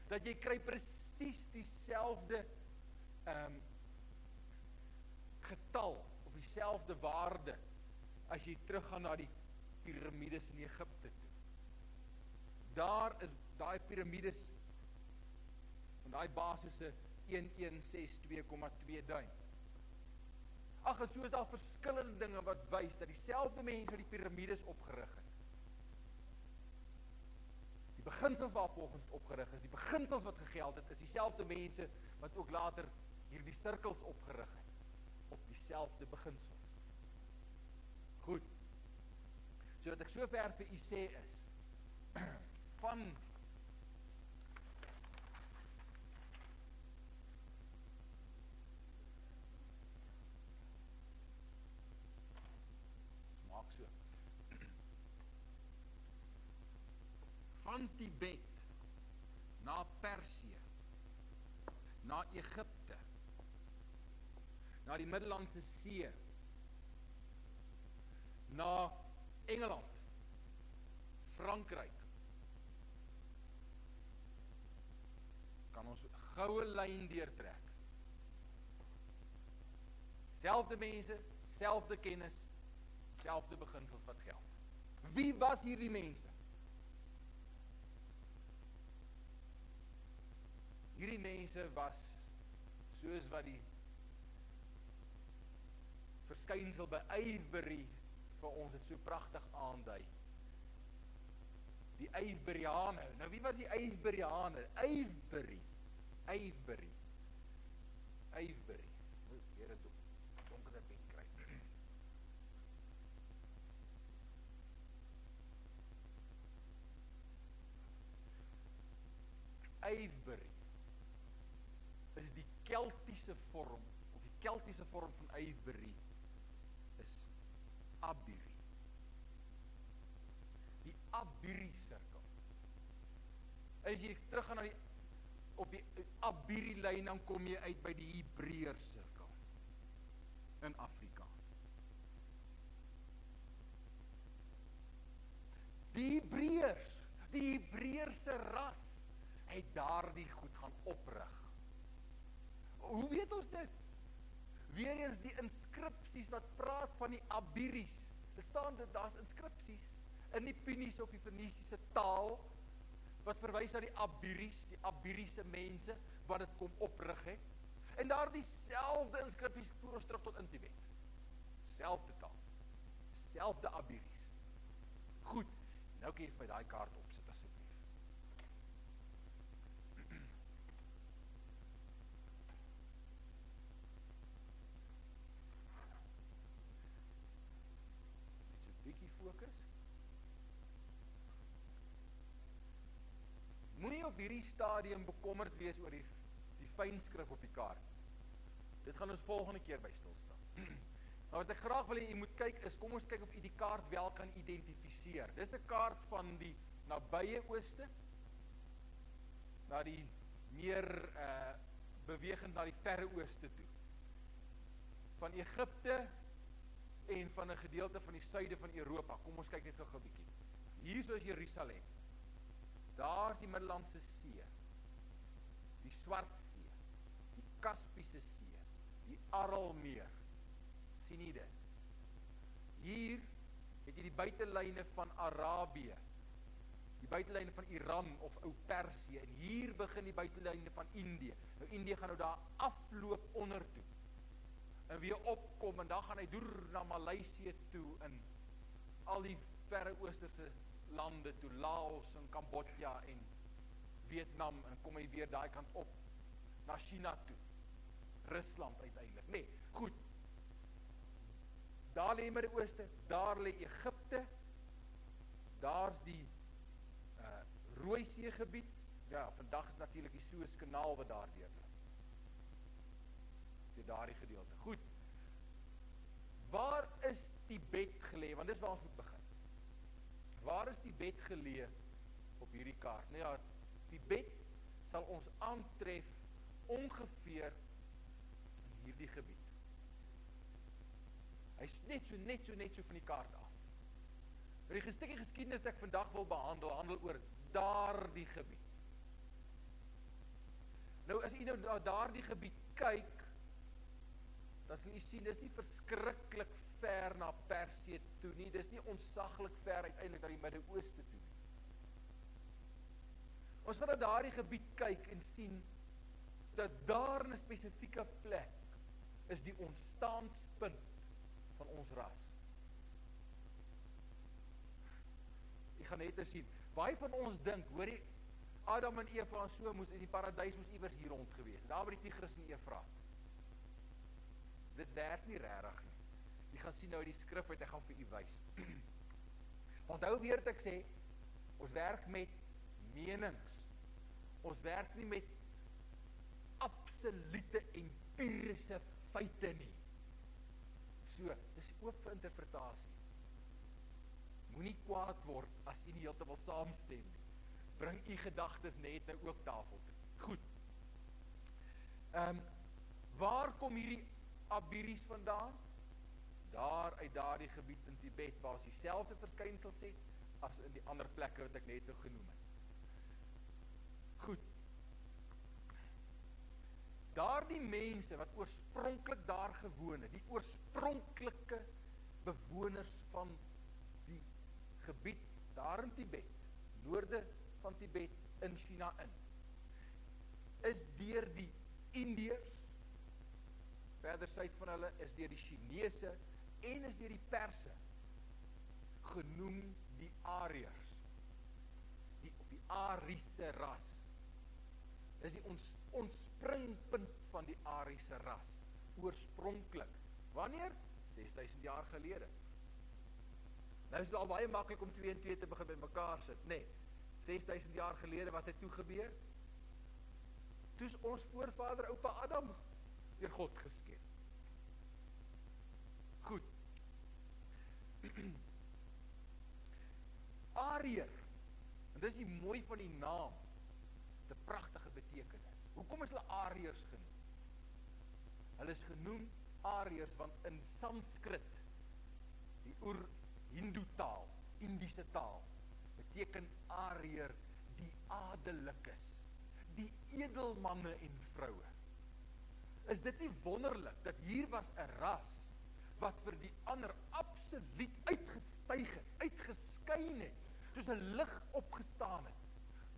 Dat jy kry presies dieselfde getal of dieselfde waarde as jy teruggaan na die piramides in Egipte toe. Daar is daai piramides van daai basisse 1162,2 duim. Ag, en so is daar verskillende dinge wat wys dat dieselfde mense die piramides opgerig het. Die beginsels waarvolgens dit opgerig is, die beginsels wat gegeld het, is dieselfde mense wat ook later hierdie sirkels opgerig het, op dieselfde beginsels. Goed. So wat ek so ver vir u sê is, van maak so van Tibet na Persië, na Egipte, na die Middellandse See, na Engeland, Frankryk, kan ons 'n goue lyn deurtrek. Selfde mense, selfde kennis, selfde beginsels wat geld. Wie was hierdie mense? Hierdie mense was soos wat die verskynsel by Avebury vir ons het so pragtig aandui. Die Aveburiane. Nou wie was die Aveburiane? Avebury. Moet weer dit donkerder pen kry. Avebury is die Keltiese vorm, of die Keltiese vorm van Avebury is Abiri. Die Abiri sirkel. As jy terug gaan na op die Abiri lyn, dan kom jy uit by die Hebreër sirkel in Afrikaans. Die Hebreërse ras het daardie goed gaan oprig. Hoe weet ons dit? Weereens die inskripsies wat praat van die Abiris. Dit staan dit, daar's inskripsies in die Puniese of die Fenisiese taal wat verwys na die Abiris, die Abiriese mense wat dit kom oprig het. En daardie selfde inskripsies voer ons terug tot in Tibet. Selfde taal. Selfde Abiris. Goed, nou kan jy vir daai kaart opsit asseblief. op hierdie stadium bekommerd wees oor die fynskrif op die kaart. Dit gaan ons volgende keer by stil staan. Maar wat ek graag wil hê u moet kyk is, kom ons kyk of u die kaart wel kan identifiseer. Dis 'n kaart van die nabye ooste, na die meer bewegend na die verre ooste toe. Van Egipte en van 'n gedeelte van die suide van Europa. Kom ons kyk net gou 'n bietjie. Hier is Jerusalem. Daar is die Middellandse See, die Swart See, die Kaspiese See, die Aralmeer. Sien jy dit? Hier het jy die buitelyne van Arabië, die buitelyne van Iran of ou Persië, en hier begin die buitelyne van Indië. Nou Indië gaan nou daar afloop onder toe, en weer opkom, en dan gaan hy deur na Maleisië toe, en al die verre oosterse lande toe, Laos en Kambodja en Vietnam, en kom hy weer daai kant op, na China toe, Rusland uiteindelik. Nee, goed, daar lê Midde-Ooste, daar lê Egipte, daar's die Rooisee gebied, ja, vandag is natuurlik die Suezkanaal wat daar deurloop. Dit daardie gedeelte. Goed. Waar is Tibet geleë? Want dis waar ons moet begin. Waar is Tibet geleë op hierdie kaart? Nou ja, Tibet sal ons aantref ongeveer in hierdie gebied. Hy's net so van die kaart af. Die stukkie geskiedenis wat ek vandag wil handel oor daardie gebied. Nou as u nou na daardie gebied kyk, dan sal u sien, dis nie verskriklik ver na Persië toe nie, dis nie onsaglik ver uiteindelik na die Midde-Ooste toe nie. Ons gaan na daardie gebied kyk en sien, dat daar in 'n spesifieke plek is die ontstaanspunt van ons ras. Ek gaan net sien, baie van ons dink, hoor jy, Adam en Eva en so moes in die paradys moes iewers hier rond gewees, daar by die Tigris en Eufraat. Dit werk nie regtig nie. Jy gaan sien nou die skrif uit, ek gaan vir u wys. Onthou weer wat ek sê, ons werk met menings. Ons werk nie met absolute empiriese feite nie. So, dis oop vir interpretasie. Moenie kwaad word as u nie heeltemal saamstem nie. Bring u gedagtes net nou ook tafel toe. Goed. Waar kom hierdie Abiris vandaan? Daar uit daardie gebied in Tibet, waar ons dieselfde verskynsels het as in die ander plekke wat ek net nou genoem het. Goed. Daardie mense wat oorspronklik daar gewoon het, die oorspronklike bewoners van die gebied daar in Tibet, noorde van Tibet in China in, is deur die Indiërs, verder suid van hulle, is deur die Chinese en is deur die Perse genoem die Ariërs, die Ariese ras. Dis die ontspringpunt van die Ariese ras, oorspronklik. Wanneer? 6000 jaar gelede. Nou is dit al baie maklik om 2 en 2 te begin by mekaar sit, nee. 6000 jaar gelede, wat het toe gebeur? Toe is ons voorvader, oupa Adam, deur God geskep. Goed. Ariër, en dis die mooi van die naam, die pragtige betekenis. Hoekom is hulle Ariërs genoem? Hulle is genoem Ariërs, want in Sanskrit, die oer-Hindu taal, Indiese taal, beteken Ariër die adellikes, die edelmanne en vroue. Is dit nie wonderlik, dat hier was 'n ras, wat vir die ander absoluut uitgestyg het, uitgeskyn het, soos 'n lig opgestaan het,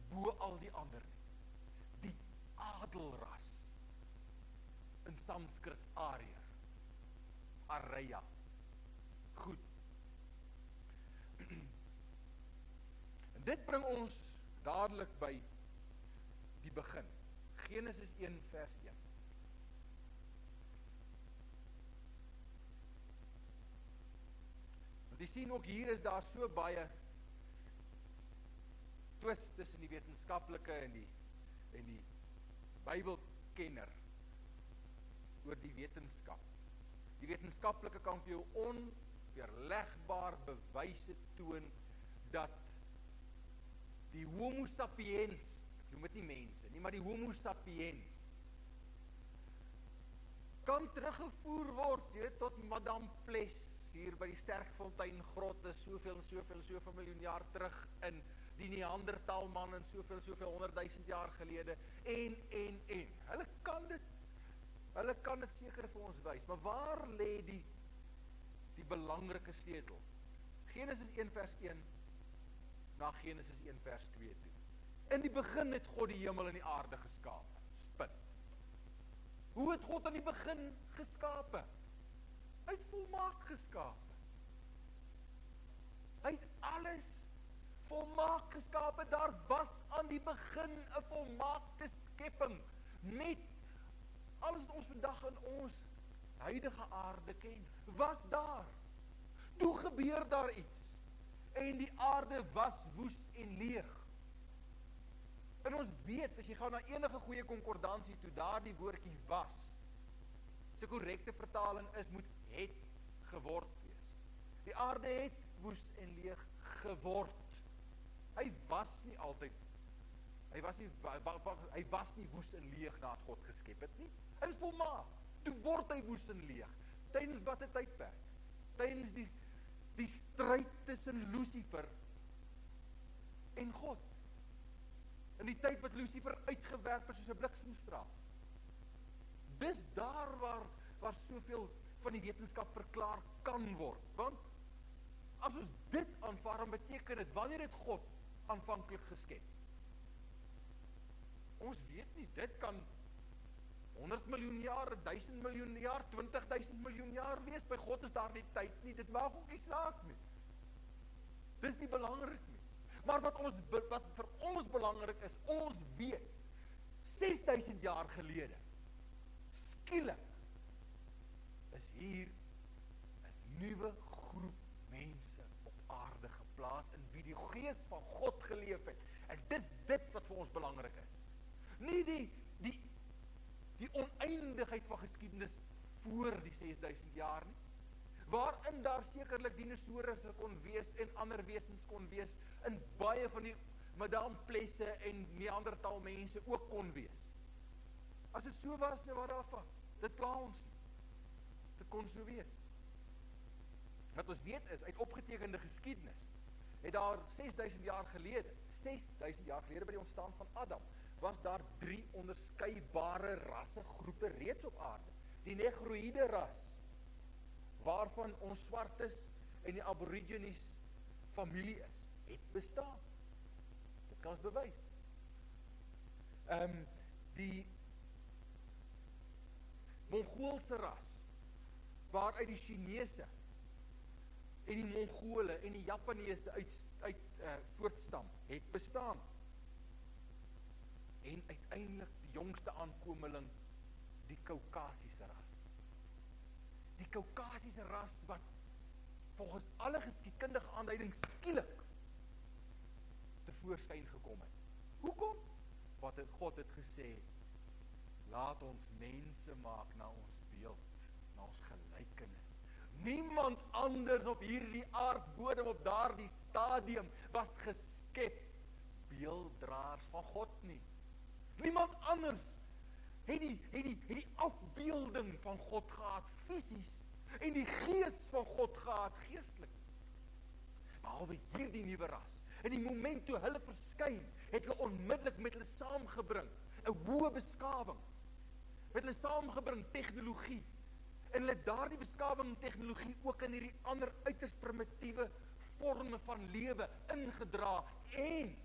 bo al die ander nie. Die adelras, in Sanskrit Ariër, Arya. Goed. En dit bring ons dadelik by die begin. Genesis 1 vers 1. Want jy sien ook hier is daar so baie twis tussen die wetenskaplike en die Bybelkenner oor die wetenskap. Die wetenskaplike kan vir jou onweerlegbaar bewyse toon dat die Homo sapiens, ek noem dit nie mense nie, maar die Homo sapiens kan teruggevoer word, tot Madame Ples hier by die Sterkfontein grotte soveel miljoen jaar terug in die Neandertalman en soveel 100.000 jaar gelede en hulle kan dit seker vir ons wys, maar waar lê die belangrike sleutel? Genesis 1 vers 1 na Genesis 1 vers 2 toe. In die begin het God die hemel en die aarde geskape. Spin. Hoe het God aan die begin geskape? Hy het volmaak geskape. Hy het alles volmaak geskape. Daar was aan die begin 'n volmaakte skepping. Net alles wat ons vandag in ons huidige aarde ken, was daar. Toe gebeur daar iets. En die aarde was woes en leeg. En ons weet, as jy gaan na enige goeie konkordansie toe, daar die woordjie was, sy korrekte vertaling is, moet het geword wees. Die aarde het woes en leeg geword. Hy was nie altyd, hy was nie woes en leeg nadat God geskep het nie. Hy is volmaak. Toe word hy woes en leeg. Tydens watter tydperk? Tydens die stryd tussen Lucifer en God. In die tyd wat Lucifer uitgewerp is soos 'n bliksemstraal. Dis daar waar soveel van die wetenskap verklaar kan word. Want as ons dit aanvaar, dan beteken dit, wanneer het God aanvanklik geskep? Ons weet nie, dit kan 100 miljoen jaar, 1000 miljoen jaar, 20.000 miljoen jaar wees. By God is daar nie tyd nie, dit maak ook nie saak nie. Dis nie belangrik nie. Maar wat vir ons belangrik is, ons weet, 6000 jaar gelede, skielik, is hier 'n nuwe groep mense op aarde geplaas, in wie die gees van God geleef het. En dis dit wat vir ons belangrik is. Nie die oneindigheid van geskiedenis voor die 6000 jaar nie, waarin daar sekerlik dinosourusse kon wees en ander wesens kon wees, en baie van die Madame Plesse en Neandertal mense ook kon wees. As dit so was, nou wat daarvan? Dit pla ons nie. Dit kon so wees. Wat ons weet is, uit opgetekende geskiedenis, het daar 6000 jaar gelede by die ontstaan van Adam, was daar 3 onderskeidbare rassegroepe reeds op aarde. Die negroïde ras, waarvan ons swartes en die aborigines familie is, het bestaan. Dit kan ons bewys. Die Mongoolse ras, waaruit die Chinese en die Mongole en die Japaneese uit voortstam, het bestaan. En uiteindelik die jongste aankomeling, die Kaukasiese ras. Die Kaukasiese ras wat volgens alle geskiedkundige aanduidings skielik tevoorskyn gekom het. Hoekom? Want God het gesê, laat ons mense maak na ons beeld, na ons gelykenis. Niemand anders op hierdie aardbodem op daardie stadium was geskep beelddraers van God nie. Niemand anders het die afbeelding van God gehad, fisies, en die gees van God gehad, geestelik. Behalwe hierdie nuwe ras. En die moment toe hulle verskyn, het hulle onmiddellik met hulle saamgebring 'n hoë beskawing. Met hulle saamgebring tegnologie. En hulle het daardie beskawing en tegnologie ook in hierdie ander uiters primitiewe vorme van lewe ingedra, en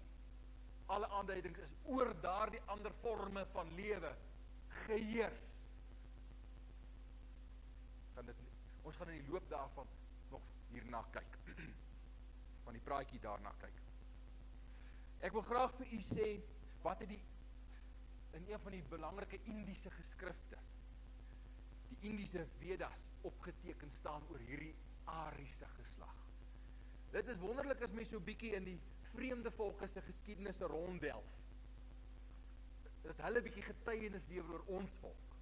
alle aanduidings is oor daardie ander vorme van lewe geheers. Ons gaan in die loop daarvan nog hierna kyk. Van die praatjie daarna kyk. Ek wil graag vir u sê, wat het in een van die belangrike Indiese geskrifte, die Indiese Vedas, opgeteken staan oor hierdie Ariese geslag. Dit is wonderlik as mens so bietjie in die vreemde volke se geskiedenisse ronddelf, dat hulle 'n bietjie getuienis lewer oor ons volk.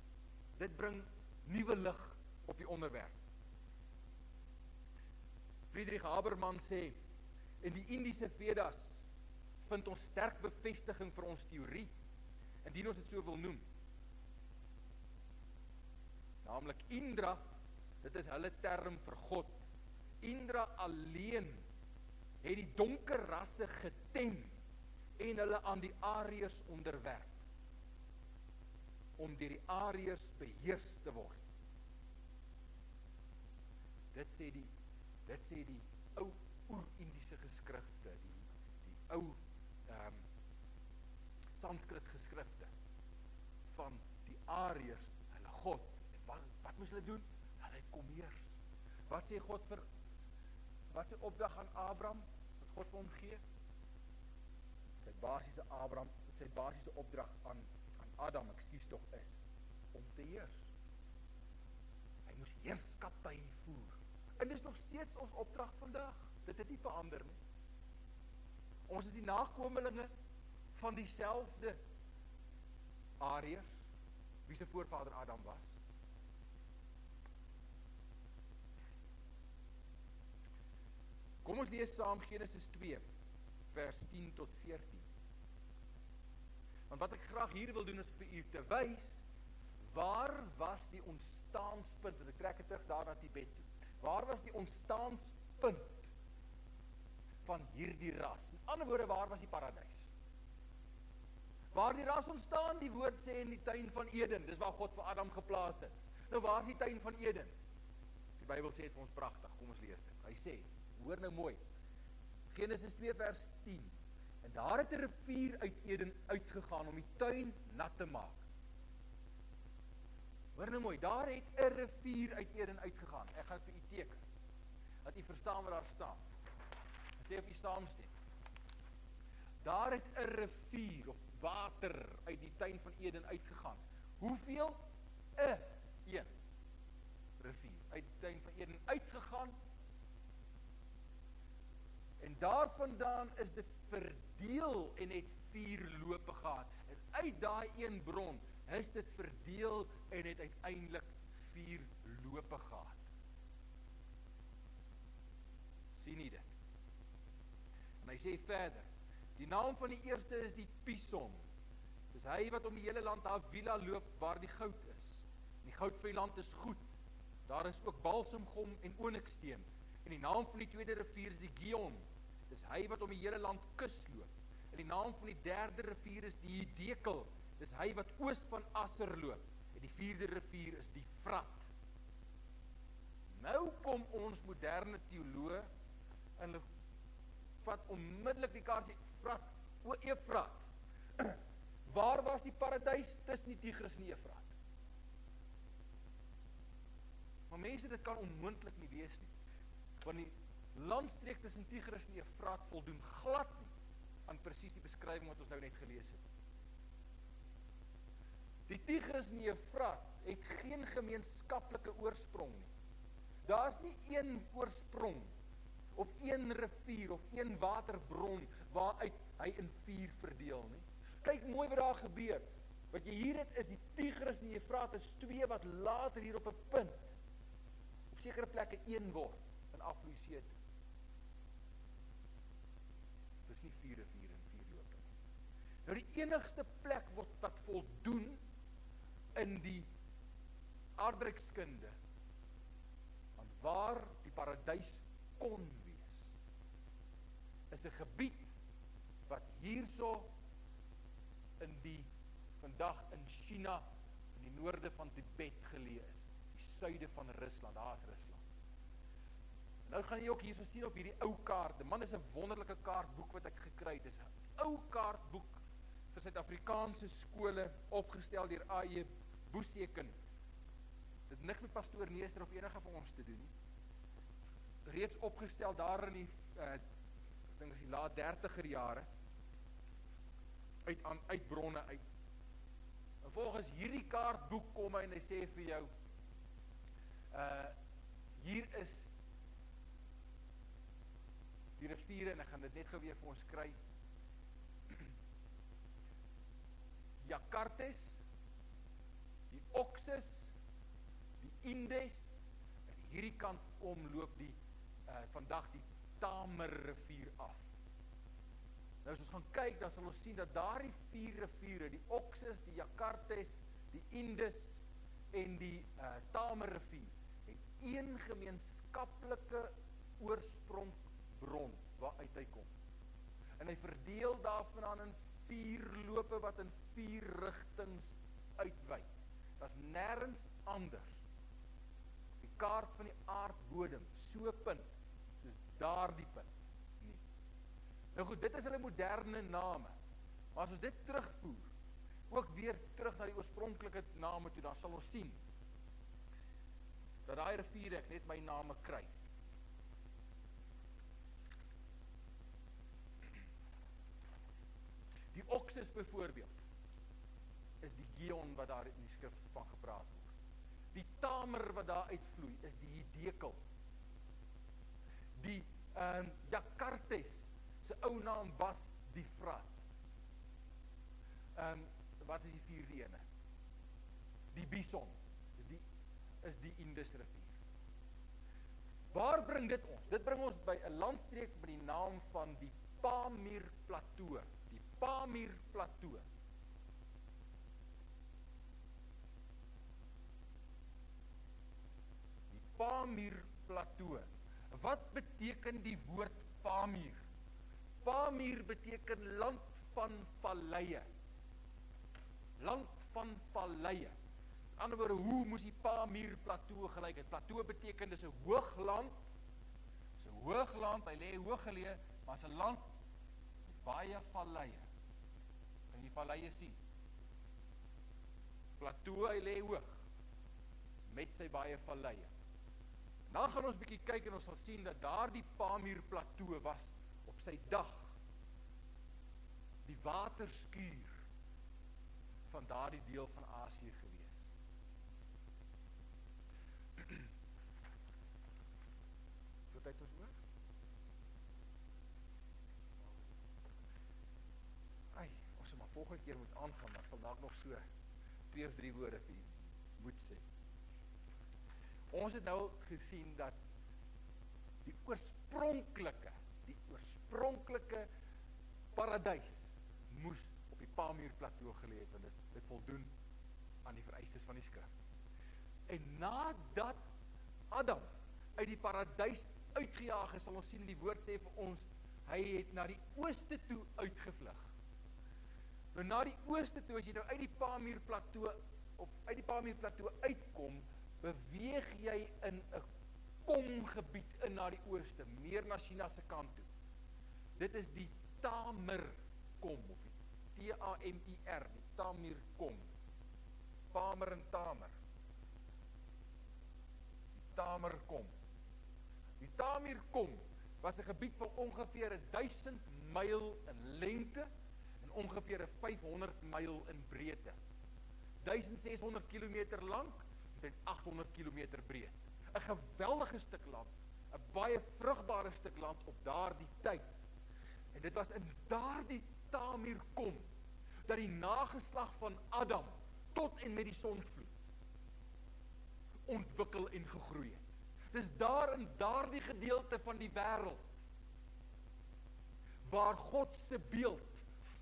Dit bring nuwe lig op die onderwerp. Friedrich Habermas sê, in die Indiese Vedas vind ons sterk bevestiging vir ons teorie, indien ons dit so wil noem. Naamlik Indra, dit is hulle term vir God. Indra alleen het die donker rasse getem en hulle aan die Ariërs onderwerp, om deur die Ariërs beheers te word. Dit sê die ou oer-Indiese geskrifte, die ou Sanskrit geskrifte van die Ariërs, hulle God. En wat moes hulle doen? Hulle kom heers. Wat sê God wat sy opdrag aan Abraham, wat God vir hom gee? Sy basiese opdrag aan Adam, is, om te heers. Hy moes heerskappy voer. En dis nog steeds ons opdrag vandag. Dit het nie verander nie. Ons is die nakomelinge van dieselfde Ariërs, wie se voorvader Adam was. Kom ons lees saam Genesis 2, vers 10 tot 14. Want wat ek graag hier wil doen is vir u te wys, waar was die ontstaanspunt, en ek trek het terug daar na Tibet toe, waar was die ontstaanspunt van hierdie ras? Met ander woorde, waar was die paradys? Waar die ras ontstaan, die woord sê in die tuin van Eden, dis waar God vir Adam geplaas het. Nou waar is die tuin van Eden? Die Bybel sê het vir ons pragtig, kom ons lees dit. Hy sê, hoor nou mooi, Genesis 2 vers 10, en daar het 'n rivier uit Eden uitgegaan om die tuin nat te maak. Hoor nou mooi, daar het 'n rivier uit Eden uitgegaan. Ek gaan vir u teken, dat u verstaan wat daar staan. En sê of u saamstem. Daar het 'n rivier of water uit die tuin van Eden uitgegaan. Hoeveel? 'n rivier uit die tuin van Eden uitgegaan. En daarvandaan is dit verdeel en het 4 lope gehad. En uit daai een bron is dit verdeel en het uiteindelik 4 lope gehad. Sien jy dit? En hy sê verder, die naam van die eerste is die Pison. Dis hy wat om die hele land Havila loop waar die goud is. En die goud van die land is goed. Daar is ook balsemgom en onyxsteen. En die naam van die tweede rivier is die Gihon. Dis hy wat om die hele land kus loop. En die naam van die derde rivier is die Hiddekel. Dis hy wat oos van Asser loop. En die vierde rivier is die Vrat. Nou kom ons moderne teoloë en hulle vat onmiddellik die kaart sê, Efrat. Waar was die paradys? Dis nie Tigris nie, Efrat. Maar mense, dit kan onmoontlik nie wees nie. Want die landstreek tussen Tigris en Efrat voldoen glad nie aan presies die beskrywing wat ons nou net gelees het. Die Tigris en Efrat het geen gemeenskaplike oorsprong nie. Daar is nie een oorsprong of een rivier of een waterbron waaruit hy in 4 verdeel nie. Kyk mooi wat daar gebeur. Wat jy hier het is die Tigris en die Efrat is 2 wat later hier op 'n punt op sekere plekke 1 word en afvloei see toe. Dis nie 4 riviere en 4 lope nie. Nou die enigste plek wat voldoen in die aardrykskunde van waar die paradys kon wees, is 'n gebied wat hierso in die vandag in China, in die noorde van Tibet geleë is, die suide van Rusland, daar is Rusland. Nou gaan jy ook hierso sien op hierdie ou kaart. Man, is 'n wonderlike kaartboek wat ek gekry het. Dis 'n ou kaartboek vir Suid-Afrikaanse skole opgestel deur A.E. Boeseken. Dit niks met pastoor Neester of enige van ons te doen nie. Reeds opgestel daar in die ek dink is die laat 30er jare uit bronne uit. En volgens hierdie kaartboek kom hy en hy sê vir jou hier is die riviere, en ek gaan dit net gou weer vir ons kry. Jakartes, die Oxus, die Indes, en hierdie kant omloop vandag die Tamer rivier af. Nou as ons gaan kyk, dan sal ons sien dat daardie 4 riviere, die Oxus, die Jakartes, die Indus en die Tamer rivier, het een gemeenskaplike oorspronkbron waaruit hy kom. En hy verdeel daarvandaan in 4 lope wat in 4 rigtings uitwy. Dat is nêrens anders. Die kaart van die aardbodem, so punt, soos daardie punt nie. Nou goed, dit is hulle moderne name. Maar as ons dit terugvoer, ook weer terug na die oorspronklike name toe, dan sal ons sien dat daai riviere ek net my name kry. Die Oxus byvoorbeeld is die Gihon wat daar in die skrif van gepraat word. Die Tamer wat daar uitvloei is die Hiddekel. Die Jakartes se ou naam was die Vrat. Wat is die 4de ene? Die Bison is die Indus rivier. Waar bring dit ons? Dit bring ons by 'n landstreek met die naam van die Pamir Plateau. Die Pamir Plateau. Die Pamir Plateau. Wat beteken die woord Pamir? Pamir beteken land van valleie. Land van valleie. Aan die ander woorde, hoe moes die Pamir Plateau gelyk het? Plateau beteken dis 'n hoogland. Dis 'n hoogland, hy lê hoog geleë, maar 'n land met baie valleie. Kan jy die valleie sien? Plateau, hy lê hoog met sy baie valleie. Dan gaan ons bietjie kyk en ons sal sien dat daardie Pamir Plateau was op sy dag die waterskuur van daardie deel van Asië gewees. So tyd ons oor? Ons sal maar volgende keer moet aangaan, maar ek sal dalk nog so 2 of 3 woorde vir moet sê. Ons het nou gesien dat die oorspronklike paradys moes op die Pamir Plateau gelê het, want dit voldoen aan die vereistes van die skrif. En nadat Adam uit die paradys uitgejaag is, sal ons sien die woord sê vir ons, hy het na die ooste toe uitgevlug. Nou na die ooste toe, as jy nou uit die Pamir Plateau uitkom, beweeg jy in 'n komgebied in na die ooste, meer na China se kant toe. Dit is die Tamer kom, of die T-A-M-I-R, die Tamer kom. Pamer en Tamer. Die Tamer kom. Die Tamer kom was 'n gebied van ongeveer 1000 myl in lengte en ongeveer 500 myl in breedte. 1600 kilometer lank en 800 kilometer breed. 'n Geweldige stuk land, 'n baie vrugbare stuk land op daardie tyd. En dit was in daardie Tamer kom dat die nageslag van Adam tot en met die sonvloed ontwikkel en gegroei het. Dis daar in daardie gedeelte van die wêreld waar God se beeld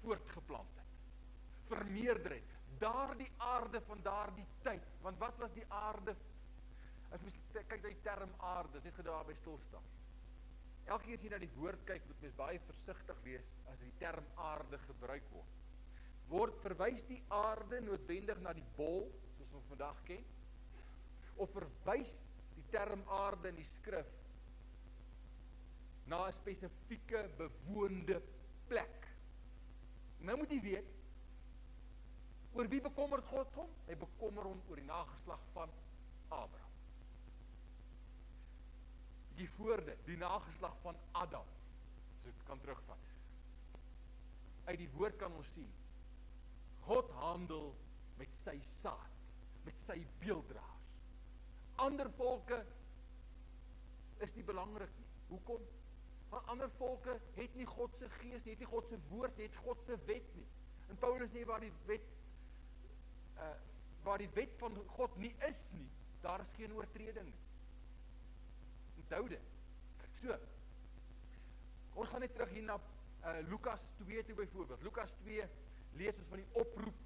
voortgeplant het, vermeerder het. Daardie aarde van daardie tyd, want wat was die aarde? As mens kyk na die term aarde, net gou daarby stil staan. Elke keer as jy na die woord kyk, moet mens baie versigtig wees as die term aarde gebruik word. Verwys die aarde noodwendig na die bol, soos ons vandag ken, of verwys die term aarde in die skrif na 'n spesifieke bewoonde plek? Nou moet jy weet, oor wie bekommerd God hom? Hy bekommer hom oor die nageslag van Abraham. Die voorde, die nageslag van Adam, so ek kan terugvat. Uit die woord kan ons sien, God handel met sy saad, met sy beelddraers. Ander volke is nie belangrik nie. Hoekom? Maar ander volke het nie God se gees nie, het nie God se woord, het God se wet nie. En Paulus sê waar die wet van God nie is nie, daar is geen oortreding nie. Onthou dit. So, ons gaan net terug hier na Lukas 2 toe byvoorbeeld. Lukas 2 lees ons van die oproep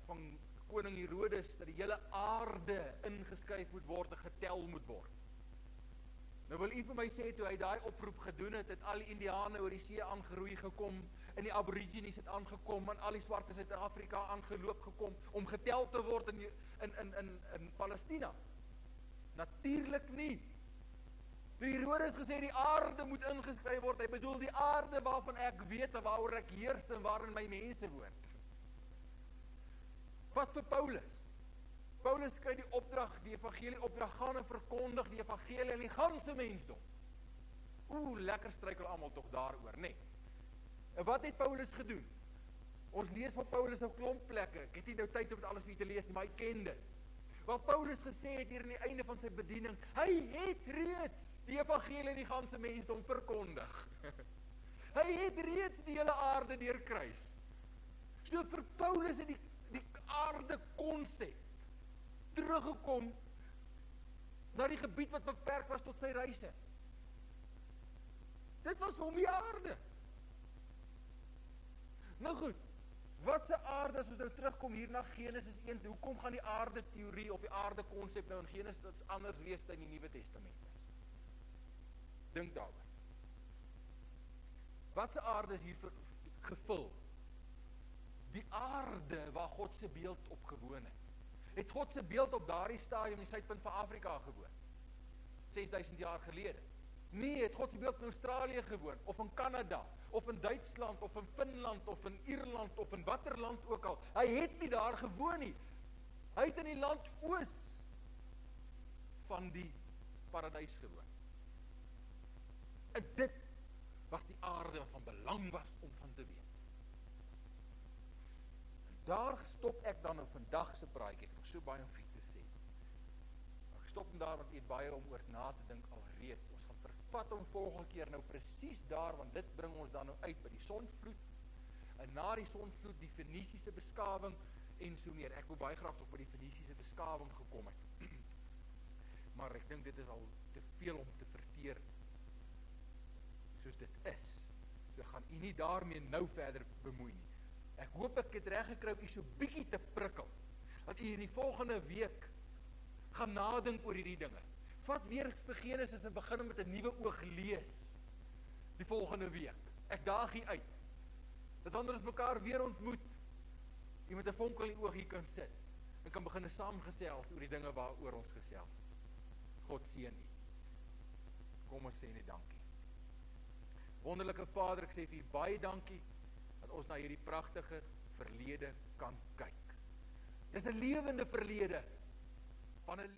van koning Herodes, dat die hele aarde ingeskryf moet word en getel moet word. Nou wil u vir my sê, toe hy daai oproep gedoen het, het al die Indiane oor die see aangeroei gekom, en die Aborigines het aangekom, en al die swartes uit Afrika aangeloop gekom, om getel te word in Palestina. Natuurlik nie. Toe Herodes gesê, die aarde moet ingeskryf word, hy bedoel die aarde waarvan ek weet, en waaroor ek heers, en waarin my mense woon. Wat vir Paulus? Paulus kry die opdrag, die evangelie opdrag, gaan en verkondig die evangelie aan die ganse mensdom. Lekker struikel almal tog daaroor, nee. En wat het Paulus gedoen? Ons lees van Paulus op klomp plekke, ek het nie nou tyd om dit alles vir te lees nie, maar hy ken dit. Wat Paulus gesê het hier aan die einde van sy bediening, hy het reeds die evangelie aan die ganse mensdom verkondig. Hy het reeds die hele aarde deurkruis. So vir Paulus het die aarde konsep teruggekom na die gebied wat beperk was tot sy reise. Dit was hom die aarde. Nou goed, wat se aarde as ons nou terugkom hier na Genesis 1, hoekom gaan die aarde teorie of die aarde konsep nou in Genesis anders lees in die Nuwe Testament is? Dink daaroor. Wat se aarde is hier gevul? Die aarde waar God se beeld op gewoon het. Het God se beeld op daardie stadium in die suidpunt van Afrika gewoon? 6000 jaar gelede. Nee, het God se beeld in Australië gewoon, of in Kanada, of in Duitsland, of in Finland, of in Ierland, of in watter land ook al. Hy het nie daar gewoon nie. Hy het in die land oos van die paradys gewoon. En dit was die aarde wat van belang was om van te weet. Daar stop ek dan op vandag se praatjie, ek het so baie om vir te sê. Ek stop hom daar, want ek het baie om oor na te dink alreeds. Ons gaan vervat hom volgende keer nou presies daar, want dit bring ons dan nou uit by die sonvloed, en na die sonvloed die Fenisiese beskawing, en so meer. Ek wil baie graag nog by die Fenisiese beskawing gekom het. Maar ek dink dit is al te veel om te verteer, soos dit is. So gaan u nie daarmee nou verder bemoei nie. Ek hoop ek het reg gekry om u so bietjie te prikkel, dat u in die volgende week gaan nadink oor hierdie dinge. Vat weer vir Genesis en begin met 'n nuwe oog lees, die volgende week. Ek daag u uit, dat wanneer ons mekaar weer ontmoet, u met 'n vonkel in die oog hier kan sit, en kan begin saamgesels oor die dinge waaroor ons gesels. God seën u. Kom ons sê net dankie. Wonderlike Vader, ek sê vir u baie dankie, dat ons na hierdie pragtige verlede kan kyk. Dis 'n lewende verlede van 'n